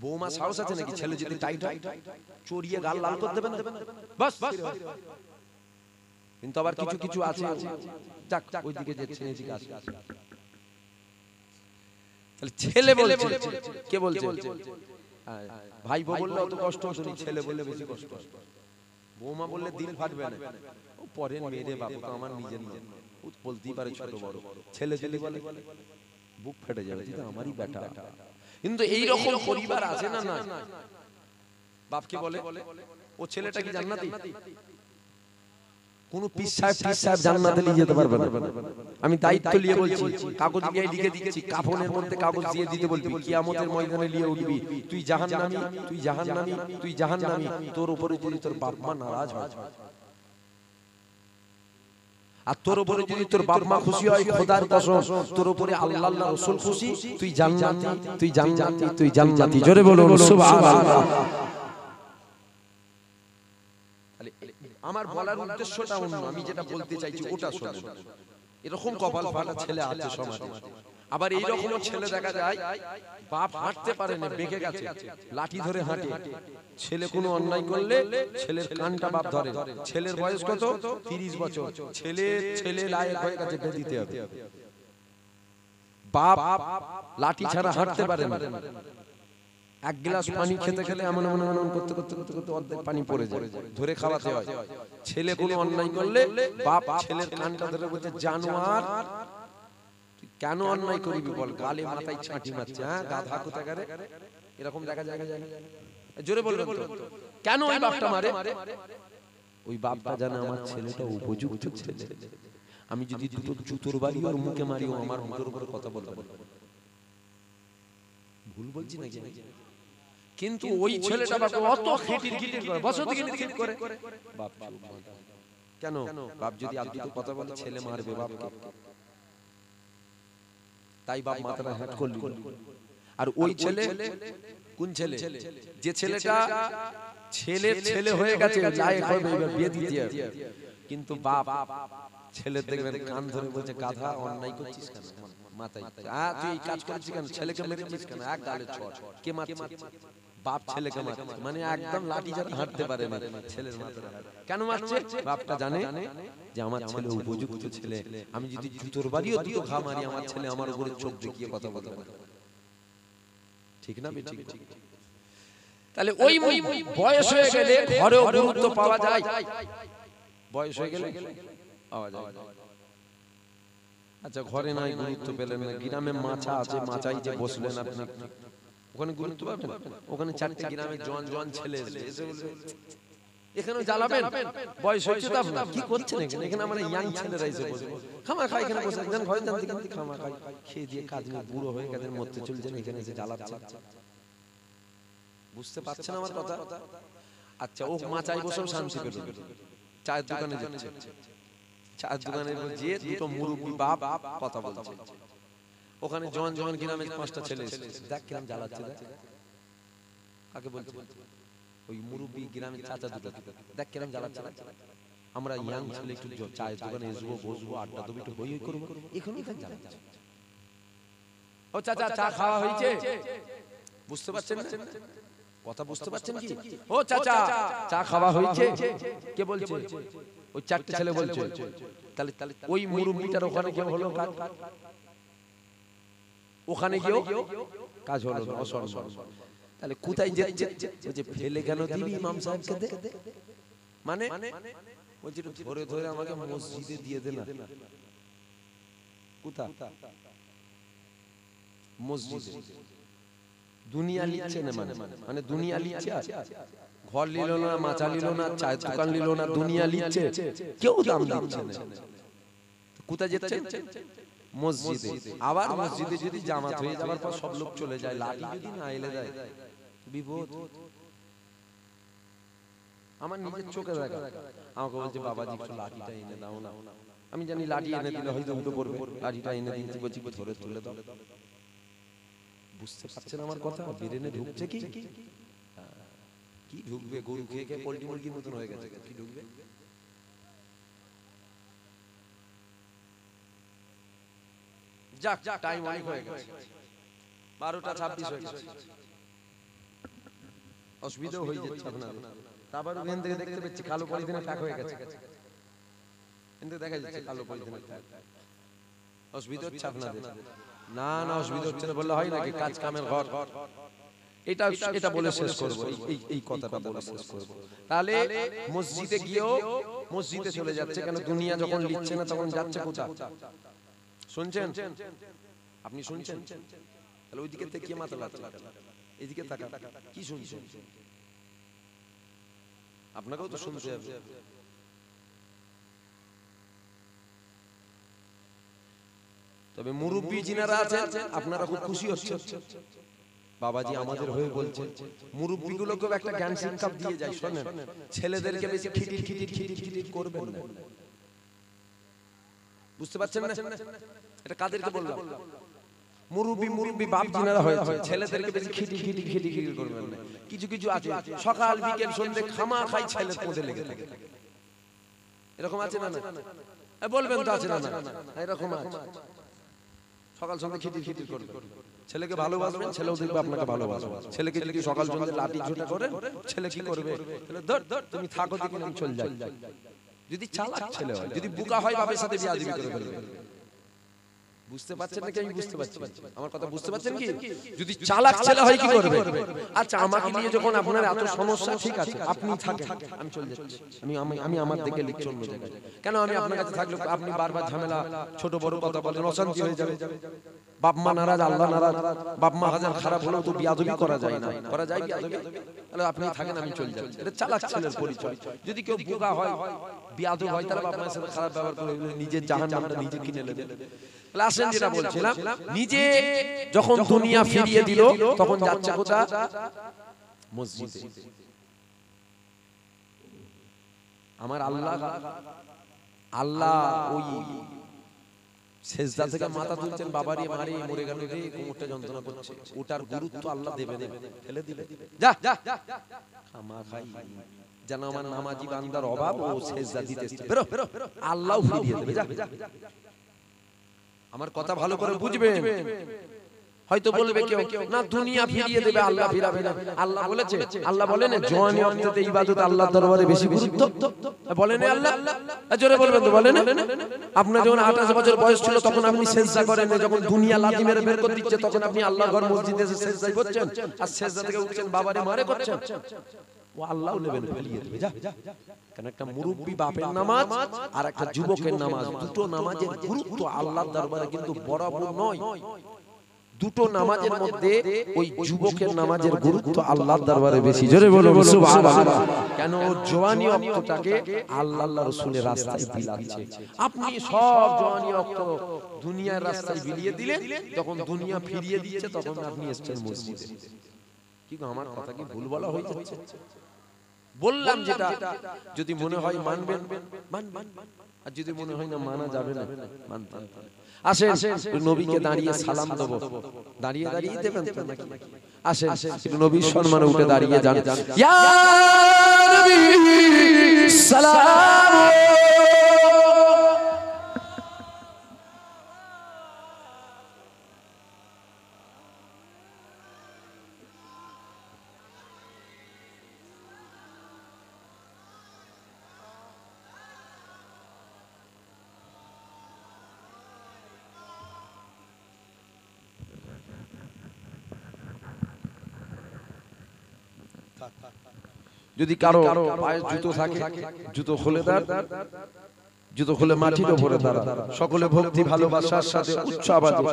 বৌমা সাহস আছে নাকি ছেলে যদি টাইট হয় চড়িয়ে গাল লাল করে দেবে না? বাস কিন্তু আবার কিছু কিছু আছে, যাক ওইদিকে যাচ্ছে এদিকে আসে। তাহলে ছেলে বলছে, কে বলছে? ভাই বউ বললে অত কষ্ট হতো, ছেলে বললে বেশি কষ্ট। বৌমা বললে দিল ফাটবে না, ও পরের মেয়ে বাবু তো আমার নিজের না, ও বলতেই পারে ছোট বড়। ছেলে ছেলে বলে বুক ফেটে যাবে, এটা আমারই বেটা। কিন্তু এই রকম পরিবার আছে না? না, বাপকে বলে ও ছেলেটা কি জান্নাতি? কোন পীর সাহেব জান্নাতে নিয়ে যেতে পারবে না। আমি দায়িত্ব নিয়ে বলছি, কাগজ দিয়ে লিখে দিচ্ছি, কাফনের মধ্যে কাগজ দিয়ে দিতে বলবি, কিয়ামতের ময়দানে নিয়ে উঠবি, তুই জাহান্নামী, তুই জাহান্নামী, তুই জাহান্নামী। তোর উপরে যদি তোর বাপ মা নারাজ হয়, আর তোর উপরে যদি তোর বাপ মা খুশি হয়, খোদার কসম তোর উপরে আল্লাহ আল্লাহ রাসূল খুশি, তুই জান্নাতি, তুই জান্নাতি, তুই জান্নাতি। জোরে বলুন সুবহানাল্লাহ। আমার বলার উদ্দেশ্যটা অন্য, আমি যেটা বলতে চাইছি ওটা শুনুন। এরকম কপাল ফাটা ছেলে আছে সমাজে। আবার এই রকম ছেলে দেখা যায় বাপ হাঁটতে পারে না, বেঁকে গেছে, লাঠি ধরে হাঁটে। ছেলে কোনো অন্যায় করলে ছেলের কানটা বাপ ধরে। ছেলের বয়স কত? 30 বছর। ছেলে লায়ক হয়ে গেছে, বেদিতে হবে। বাপ লাঠি ছাড়া হাঁটতে পারে না। এক গ্লাস পানি খেতে খেলে এমন এমন এমন করতে করতে করতে করতে অর্ধেক পানি পড়ে যায়, ধরে খাওয়াতে হয়। ছেলে কোনো অন্যায় করলে বাপ ছেলের কানটা ধরে বলছে, জানোয়ার তুই কেন অন্যায় করবি বল, গালে মাথায় ছাঁটি মারছে, হ্যাঁ গাধা কোথাকারে। এরকম দেখা যায়, জোরে বলবেন তো কেন ওই বাপটা মারে? ওই বাপটা জানে আমার ছেলেটা উপযুক্ত ছেলে, আমি যদি দুটো জুতোর বাড়ি ওর মুখে মারি, ও আমার মুখের উপরে কথা বলবে। ভুল বলছি নাকি? কিন্তু ওই ছেলেটা বাপকে অত খিটির খিটির করে, বসতি খিটির করে। বাপ কেন? বাপ যদি আদুতে কথা বলে ছেলে মারবে বাপকে, তাই বাপ মাথাটা হ্যাট করলি। আর ওই ছেলে কোন ছেলে? যে ছেলেটা ছেলে হয়ে গেছে, লায়ক হবে, এবার বিয়ে দিতে হবে। কিন্তু বাপ ছেলে দেখবেন কান ধরে বলছে গাধা অন্যায় করছিস কেন মাথায় তুই এই কাজ করছিস কেন ছেলেকে মেরেছিস কেন এক গালে ছড় কে মারছে বাপ ছেলেকে মারছে মানে একদম লাঠি ছাড়া হাঁটতে পারে না ছেলের মাথায় কেন মারছে বাপটা জানে যে আমার ছেলে উপযুক্ত ছেলে আমি যদি জুতোর বাড়িও দুটো ঘা মারি আমার ছেলে আমার উপরে চোখ দেখিয়ে কথা বলতে পারে ঠিক না ঠিক ঠিক তাহলে ওই বয়স হয়ে গেলে ঘরেও গুরুত্ব পাওয়া যায় বয়স হয়ে গেলে পাওয়া যায় আচ্ছা ঘরে নাই গুরুত্ব পেলেন না গ্রামে মাছা আছে মাচাই যে বসলেন আপনি ওখানে গুরুত্ব পাবেন ওখানে চারটি গ্রামে জোয়ান ছেলে এসে বলবে এখানেও জ্বালাবেন বয়স হয়েছে তো আপনার কি করছেন এখানে এখানে আমরা ইয়াং ছেলেরা এসে বসে খামা খাই এখানে বসে একজন ঘরে যান থেকে খামা খাই খেয়ে দিয়ে কাজ নিয়ে বুড়ো হয়ে গেছেন মরতে চলছেন এখানে এসে জ্বালাচ্ছে বুঝতে পারছেন আমার কথা আচ্ছা ও মাচাই বসেও শান্তি পেল চায়ের দোকানে যাচ্ছে চায়ের দোকানে যে দুটো মুরব্বি বাপ কথা বলছে ওখানে জন গ্রামে পাঁচটা ছেলে এসেছে দেখ কিরম জ্বালাচ্ছে কাকে বলছে ওই মুরব্বি গ্রামের চাচা দুটো দেখ কিরম জ্বালাচ্ছে আমরা ইয়াং ছেলে একটু চায়ের দোকানে আসবো বসবো আড্ডা দেবো একটু হই করবো এখানেই দেখ জ্বালাচ্ছে ও চাচা চা খাওয়া হয়েছে বুঝতে পারছেন না কথা বুঝতে পারছেন কি ও চাচা চা খাওয়া হয়েছে কে বলছে ওই চারটি ছেলে বলছে তাহলে ওই মুরব্বিটার ওখানে কেউ হলো কাজ ওখানে গিয়েও কাজ হলো না অসম্মান তাহলে কোথায় যাচ্ছে যে ফেলে কেন দিবি ইমাম সাহেবকে দে মানে বলছি ধরে ধরে আমাকে মসজিদে দিয়ে দে না কোথা মসজিদে দুনিয়া লিখছে না মানে দুনিয়া লিখছে ঘর নিল না মাচা নিল না চায়ের দোকান নিল না দুনিয়া লিখছে কেউ দাম দিচ্ছে না কোথায় যাচ্ছে মসজিদে আবার মসজিদে যদি জামাত হয়ে যাবার পর সব লোক চলে যায় লাঠি যদি না এলে দেয় বিপদ আমার নিজের চোখে দেখা আমাকে বলছে বাবাজি একটু লাঠিটা এনে দাও না আমি জানি লাঠি এনে দিলে হয়তো উঠে পড়বে লাঠিটা এনে দিয়েছি বলছি ধরে তুলে দাও বুঝতে পারছেন আমার কথা ব্রেনে ঢুকছে কি কি ঢুকবে গরু খেয়ে খেয়ে পোল্ট্রি মুরগির মতন হয়ে গেছে কি ঢুকবে যাক টাইম অনেক হয়ে গেছে 12টা 26 হয়ে গেছে অসুবিধা হয়ে যাচ্ছে আপনাদের তারপর ওখান থেকে দেখতে পাচ্ছি কালো পলিথিনে প্যাক হয়ে গেছে কিন্তু দেখা যাচ্ছে কালো পলিথিনে প্যাক অসুবিধা হচ্ছে আপনাদের না না অসুবিধা হচ্ছে না বললে হয় নাকি কাজ কামের ঘর এটা বলে শেষ করব এই কথাটা বলে শেষ করব তাহলে মসজিদে গিয়েও মসজিদে চলে যাচ্ছে কেন দুনিয়া যখন লিখছে না তখন যাচ্ছে কোথায় শুনছেন আপনি শুনছেন তাহলে ওইদিকে থেকে কি মাথা লাগছে এদিকে তাকা কি শুনছেন আপনাকেও তো শুনতে হবে তবে মুরব্বি যিনারা আছেন আপনারা খুব খুশি হচ্ছেন বাবাজি আমাদের হয়ে বলছে মুরব্বিগুলোকেও একটা জ্ঞান শিক্ষা দিয়ে যায় শুনেন ছেলেদেরকে বেশি খিটির করবেন না বুঝতে পারছেন না এটা কাদেরকে বললাম মুরব্বি বাপ যিনারা হয়েছে ছেলেদেরকে বেশি খিটির করবেন না কিছু কিছু আছে সকাল বিকেল সন্ধ্যে খামা খাই ছেলের পথে লেগে থাকে এরকম আছে না বলবেন তো আছে না এরকম আছে সকাল সন্ধ্যা খিটির করবে ছেলেকে ভালোবাসবেন ছেলেও দেখবে আপনাকে ভালোবাসবে ছেলেকে যদি সকাল সন্ধ্যা লাঠি ঝুটা করে ছেলে কি করবে ধর তুমি থাকো দেখি আমি চলে যাই যদি চালাক ছেলে হয় যদি বোকা হয় বাবার সাথে বিয়াদবি করে ফেলবে বুঝতে পারছেন নাকি আমি বুঝতে পারছি আমার কথা বুঝতে পারছেন কি যদি চালাক ছেলে হয় কি করবে আচ্ছা আমাকে নিয়ে যখন আপনার এত সমস্যা ঠিক আছে আপনি থাকেন আমি চলে যাচ্ছি আমি আমার দিকে লিখ চলবো জায়গায় কেন আমি আপনার কাছে থাকলে আপনি বারবার ঝামেলা ছোট বড় কথা বলেন অশান্তি হয়ে যাবে বাপ মা নারাজ আল্লাহ নারাজ বাপ মা হাজার খারাপ হলেও তো বিয়াদবি করা যায় না করা যায় বিয়াদবি তাহলে আপনি থাকেন আমি চলে যাচ্ছি এটা চালাক ছেলের পরিচয় যদি কেউ বোকা হয় বিয়াদব হয় তাহলে বাপ মায়ের সাথে খারাপ ব্যবহার করে নিজের জাহান্নামটা নিজে কিনে নেবে আসেন যেটা বলছিলাম নিজে যখন দুনিয়া ফিরিয়ে দিল তখন যাচ্ছে কোথা মসজিদে আমার আল্লাহ ওই সেজদা থেকে মাথা তুলছেন, বাবারি মারি মরে গেল রে, কোমরটা যন্ত্রণা করছে, ওটার গুরুত্ব আল্লাহ দেবে না, ফেলে দিলে যা খামা খাই যেন আমার নামাজি বান্দার অভাব ও সেজদা দিতেছে, বেরো আল্লাহ ফিরিয়ে দেবে। যা আমার কথা ভালো করে বুঝবেন। হয়তো বলবে কেউ না দুনিয়া ফিরিয়ে দেবে, আল্লাহ ফিরাবে না। আল্লাহ বলেছে, আল্লাহ বলেন জওয়ানি অবস্থাতে ইবাদত আল্লাহর দরবারে বেশি গুরুত্ব, বলেন আল্লাহ। জোরে বলবেন তো, বলেন। আপনার যখন 28 বছর বয়স ছিল তখন আপনি সেজদা করেন, যখন দুনিয়া লাথি মেরে বের করে দিচ্ছে তখন আপনি আল্লাহর ঘর মসজিদে এসে সেজদা করছেন, আর সেজদা থেকে উঠছেন বাবারে মারে করছেন, ও আল্লাহও নেবেন, ফেলিয়ে দেবে। যা কারণ একটা মুরব্বি বাপের নামাজ আর একটা যুবকের নামাজ, দুটো নামাজের গুরুত্ব আল্লাহর দরবারে কিন্তু বরাবর নয়। দুটো নামাজের মধ্যে ওই যুবকের নামাজের গুরুত্ব আল্লাহর দরবারে বেশি। জোরে বলো সুবহানাল্লাহ। কেন জওয়ানি ওয়াক্তটাকে আল্লাহ রাসূলের রাস্তায় বিলাচ্ছে। আপনি সব জওয়ানি ওয়াক্ত দুনিয়ার রাস্তায় বিলিয়ে দিলেন, যখন দুনিয়া ফিরিয়ে দিচ্ছে তখন আপনি এসেছেন মসজিদে। কি গো, আমার কথা কি ভুল বলা হয়ে যাচ্ছে? বললাম যেটা, যদি মনে হয় মানবেন মানবেন, আর যদি মনে হয় না মানা যাবে না মানতে। আসেন নবীকে দাঁড়িয়ে সালাম দেব, দাঁড়িয়ে দাঁড়িয়ে দেবেন তো নাকি? আসেন নবীর সম্মানে উঠে দাঁড়িয়ে যান। ইয়া নবী সালাম। যদি কারো পায়ে জুতো থাকে জুতো খুলে দেন, জুতো খুলে মাটির উপরে দাঁড়ান, সকলে ভক্তি ভালোবাসার সাথে উচ্চ আওয়াজে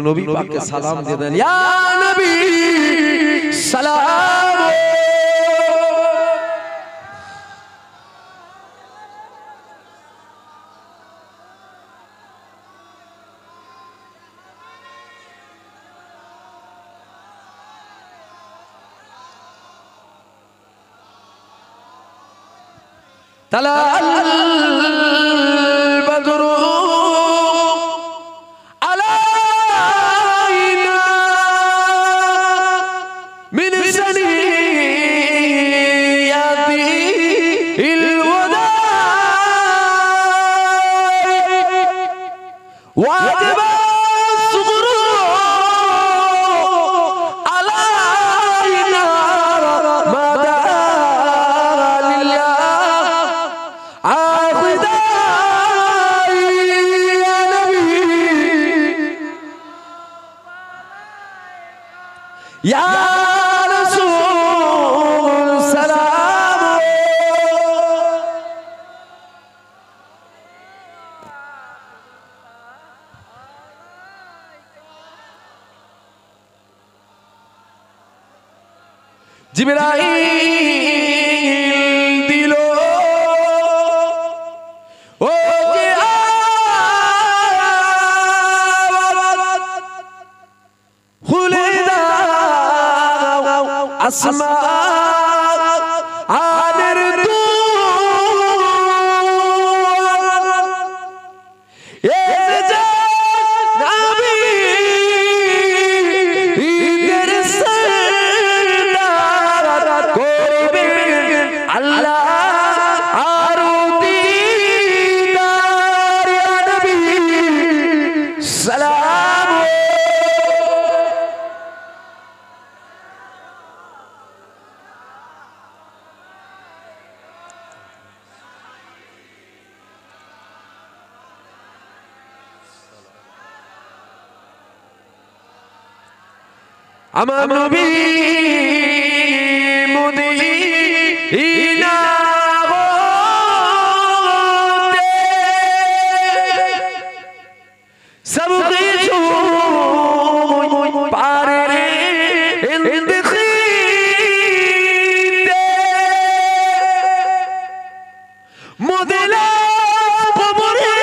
নবী পাককে সালাম দিয়ে দেন। ইয়া নবী সালাম। طلع البدر علينا من ثنيات الوداع وجب الصغر علينا ما يا رسول سلام জিবরাইল দিল ও যে আওয়াজ খুলে আসমানের দুয়ার এসে নবী ঈদের সরদার করবে আল্লাহ আর দিদার। ইয়া নবী সালাম। আমার নবী মদিনা হতে সব কিছু পারে ইন্তখিতে মদিনা কবরে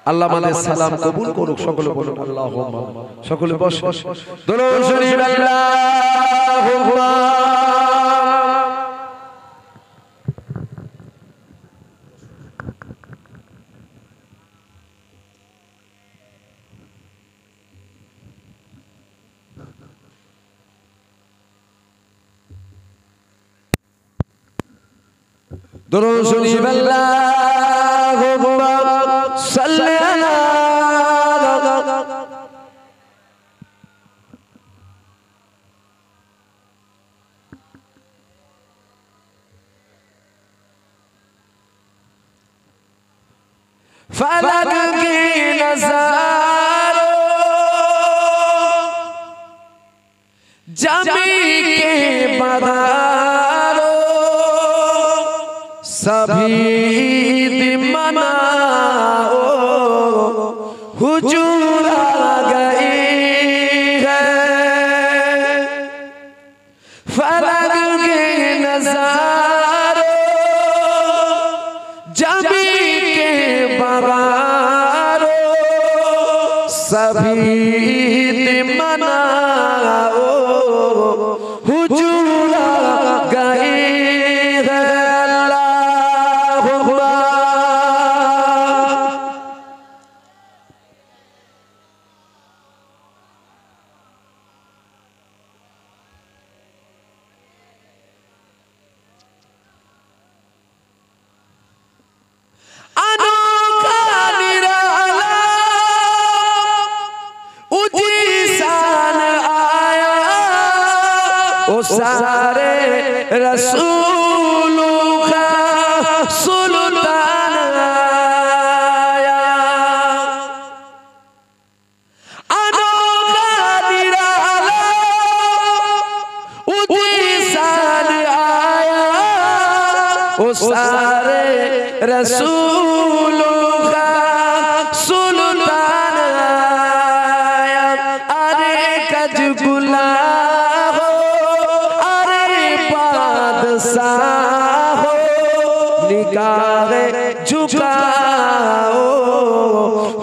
আল্লাহ আমাদের সালাম কবুল করুক সকলে বলুন আল্লাহুম্মা সকলে বস দরুদ শরীফ আল্লাহুম্মা দরুদ শরীফ আল্লাহুম্মা সাল্লি আলা फलक की नज़ारों जमी के बदारों सभी मनाओ हुजूर आ गई है फलक की नज़ारों जमी सभी मनाओ हुजूर गए अल्लाहुम्मा सारे रसूलों का सुल्तान आया अनोखा निराला उजीसान आया वो सारे रसूलों का सुल्तान आया अरे कज गुला हो निगाह झुकाओ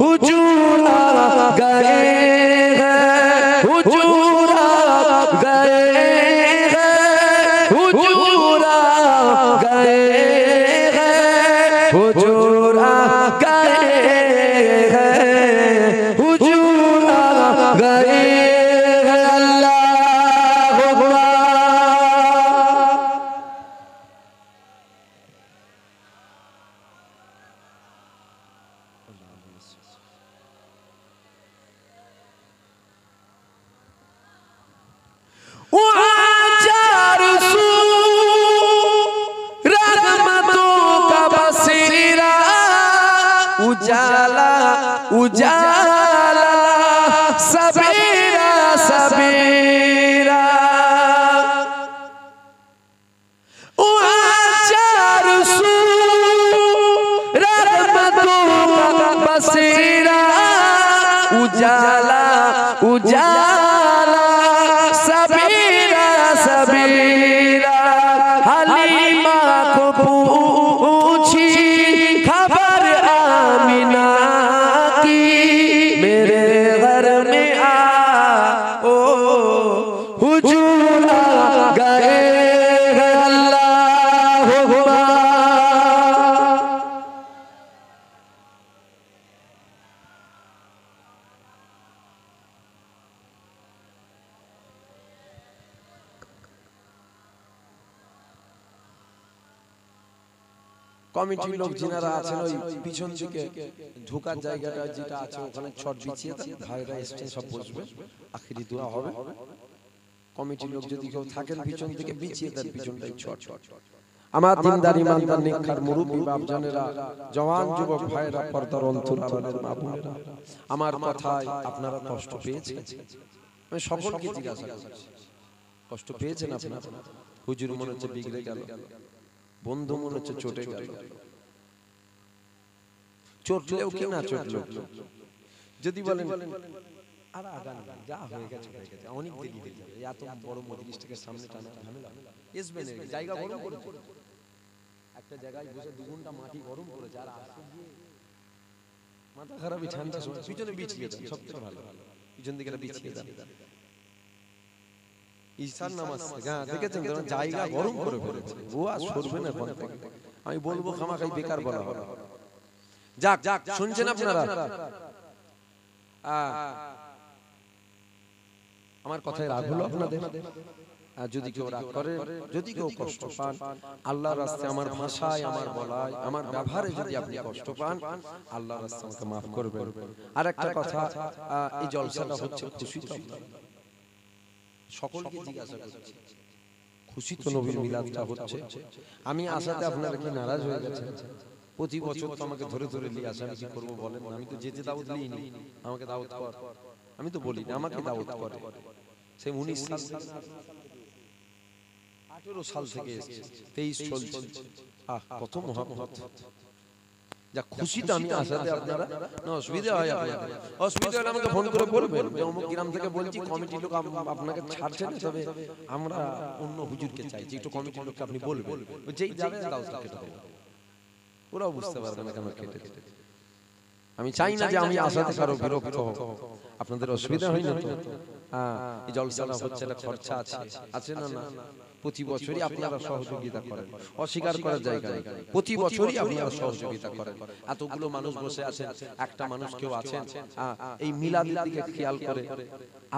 हुजूर गए हैं हुजूर गए हैं हुजूर गए हैं हुजूर गए हैं हुजूर गए हैं अल्लाहुम्मा उजाला उजाला सबेरा सबेरा चार सू रहमतों का बसेरा उजाला उजाला सबेरा सबेरा हलीमा को पूछी खबर आमिना की मेरे घर में ओ हुजूर गए हैं अल्लाहुम्मा কমিটির লোক যিনারা আছেন ওই পিছন দিকে ঢোকার জায়গাটা যেটা আছে ওখানে ছট বিছিয়ে দেন ভাইরা এসে সব বসবে আখিরি দোয়া হবে কমিটির লোক যদি কেউ থাকেন পিছন দিকে বিছিয়ে দেন পিছনটাই ছট আমার দিনদার ইমানদার নেককার মুরব্বি বাপজানেরা জওয়ান যুবক ভাইরা পর্দার অন্তরালের মা বোনেরা আমার কথায় আপনারা কষ্ট পেয়েছেন আমি সকলকে জিজ্ঞাসা করছি কষ্ট পেয়েছেন আপনারা হুজুর মনে হচ্ছে বিগড়ে গেল বন্ধু মনে হচ্ছে চটে গেল চটলেও কি না চটলেও যদি বলেন আর আগান যা হয়ে গেছে অনেক দেরি হয়ে যাবে এত বড় মজলিসটাকে সামনে টানা ঝামেলা এসবেন জায়গা গরম করেছে একটা জায়গায় বসে 2 ঘন্টা মাটি গরম করেছে আর আসতে গিয়ে মাথা খারাপই ঠান্ডা সময় পিছনে বিছিয়ে দেন, সবথেকে ভালো, পিছন দিকে বিছিয়ে দেন। ঈশার নামাজ দেখেছেন তো, জায়গা গরম করে ফেলেছে, ও আর সরবে না এখন থেকে। আমি বলবো খামাখাই বেকার বলা হবে। যাক যাক, শুনছেন আপনারা? আমার কথায় রাগ হলো আপনাদের? আর যদি কেউ রাগ করে, যদি কেউ কষ্ট পান, আল্লাহর রাস্তায় আমার ভাষায়, আমার বলায়, আমার ব্যবহারে যদি আপনি কষ্ট পান, আল্লাহর রাস্তায় আমাকে মাফ করবেন। আর একটা কথা, এই জলসাটা হচ্ছে খুশি তো? সকলকে জিজ্ঞাসা করছি, খুশি তো নবীর মিলাদটা হচ্ছে? আমি আসাতে আপনারা কি নারাজ হয়ে গেছেন? প্রতি বছর তো আমাকে ধরে ধরে নিয়ে আসে, আমি কি করবো বলেন? আমি তো যেতে দাওয়াত নিইনি, আমাকে দাওয়াত কর, আমি তো বলি না, আমাকে দাওয়াত করে। সেই 19 সাল, 18 সাল থেকে এসেছে, 23 চলছে। কত মহব্বত! যা খুশিতে আমি আসাতে আপনারা না অসুবিধা হয়, আপনাদের অসুবিধা হলে আমাকে ফোন করে বলবেন যে অমুক গ্রাম থেকে বলছি, কমিটি লোক আপনাকে ছাড়ছে না, তবে আমরা অন্য হুজুরকে চাইছি, একটু কমিটির লোককে আপনি বলবেন, যেই যাবে দাও কেটে দেবো, ওরাও বুঝতে পারবে না কেন কেটে। আমি চাই না যে আমি আসাতে কারো বিরক্ত হোক, আপনাদের অসুবিধা হয় না তো? এই জলসাটা হচ্ছে, একটা খরচা আছে, আছে না? না, প্রতি বছরই আপনারা সহযোগিতা করেন, অস্বীকার করার জায়গা নেই, প্রতি বছরই আপনারা সহযোগিতা করেন। এতগুলো মানুষ বসে আছেন, একটা মানুষ কেউ আছেন এই মিলাদের দিকে খেয়াল করে,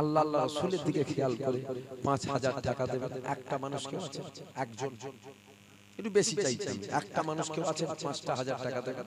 আল্লাহ আল্লাহ রাসূলের দিকে খেয়াল করে 5000 টাকা দেবেন? একটা মানুষ কেউ আছে? একজন, একটু বেশি চাইছেন, একটা মানুষ কেউ আছে 5,000 টাকা দেবেন?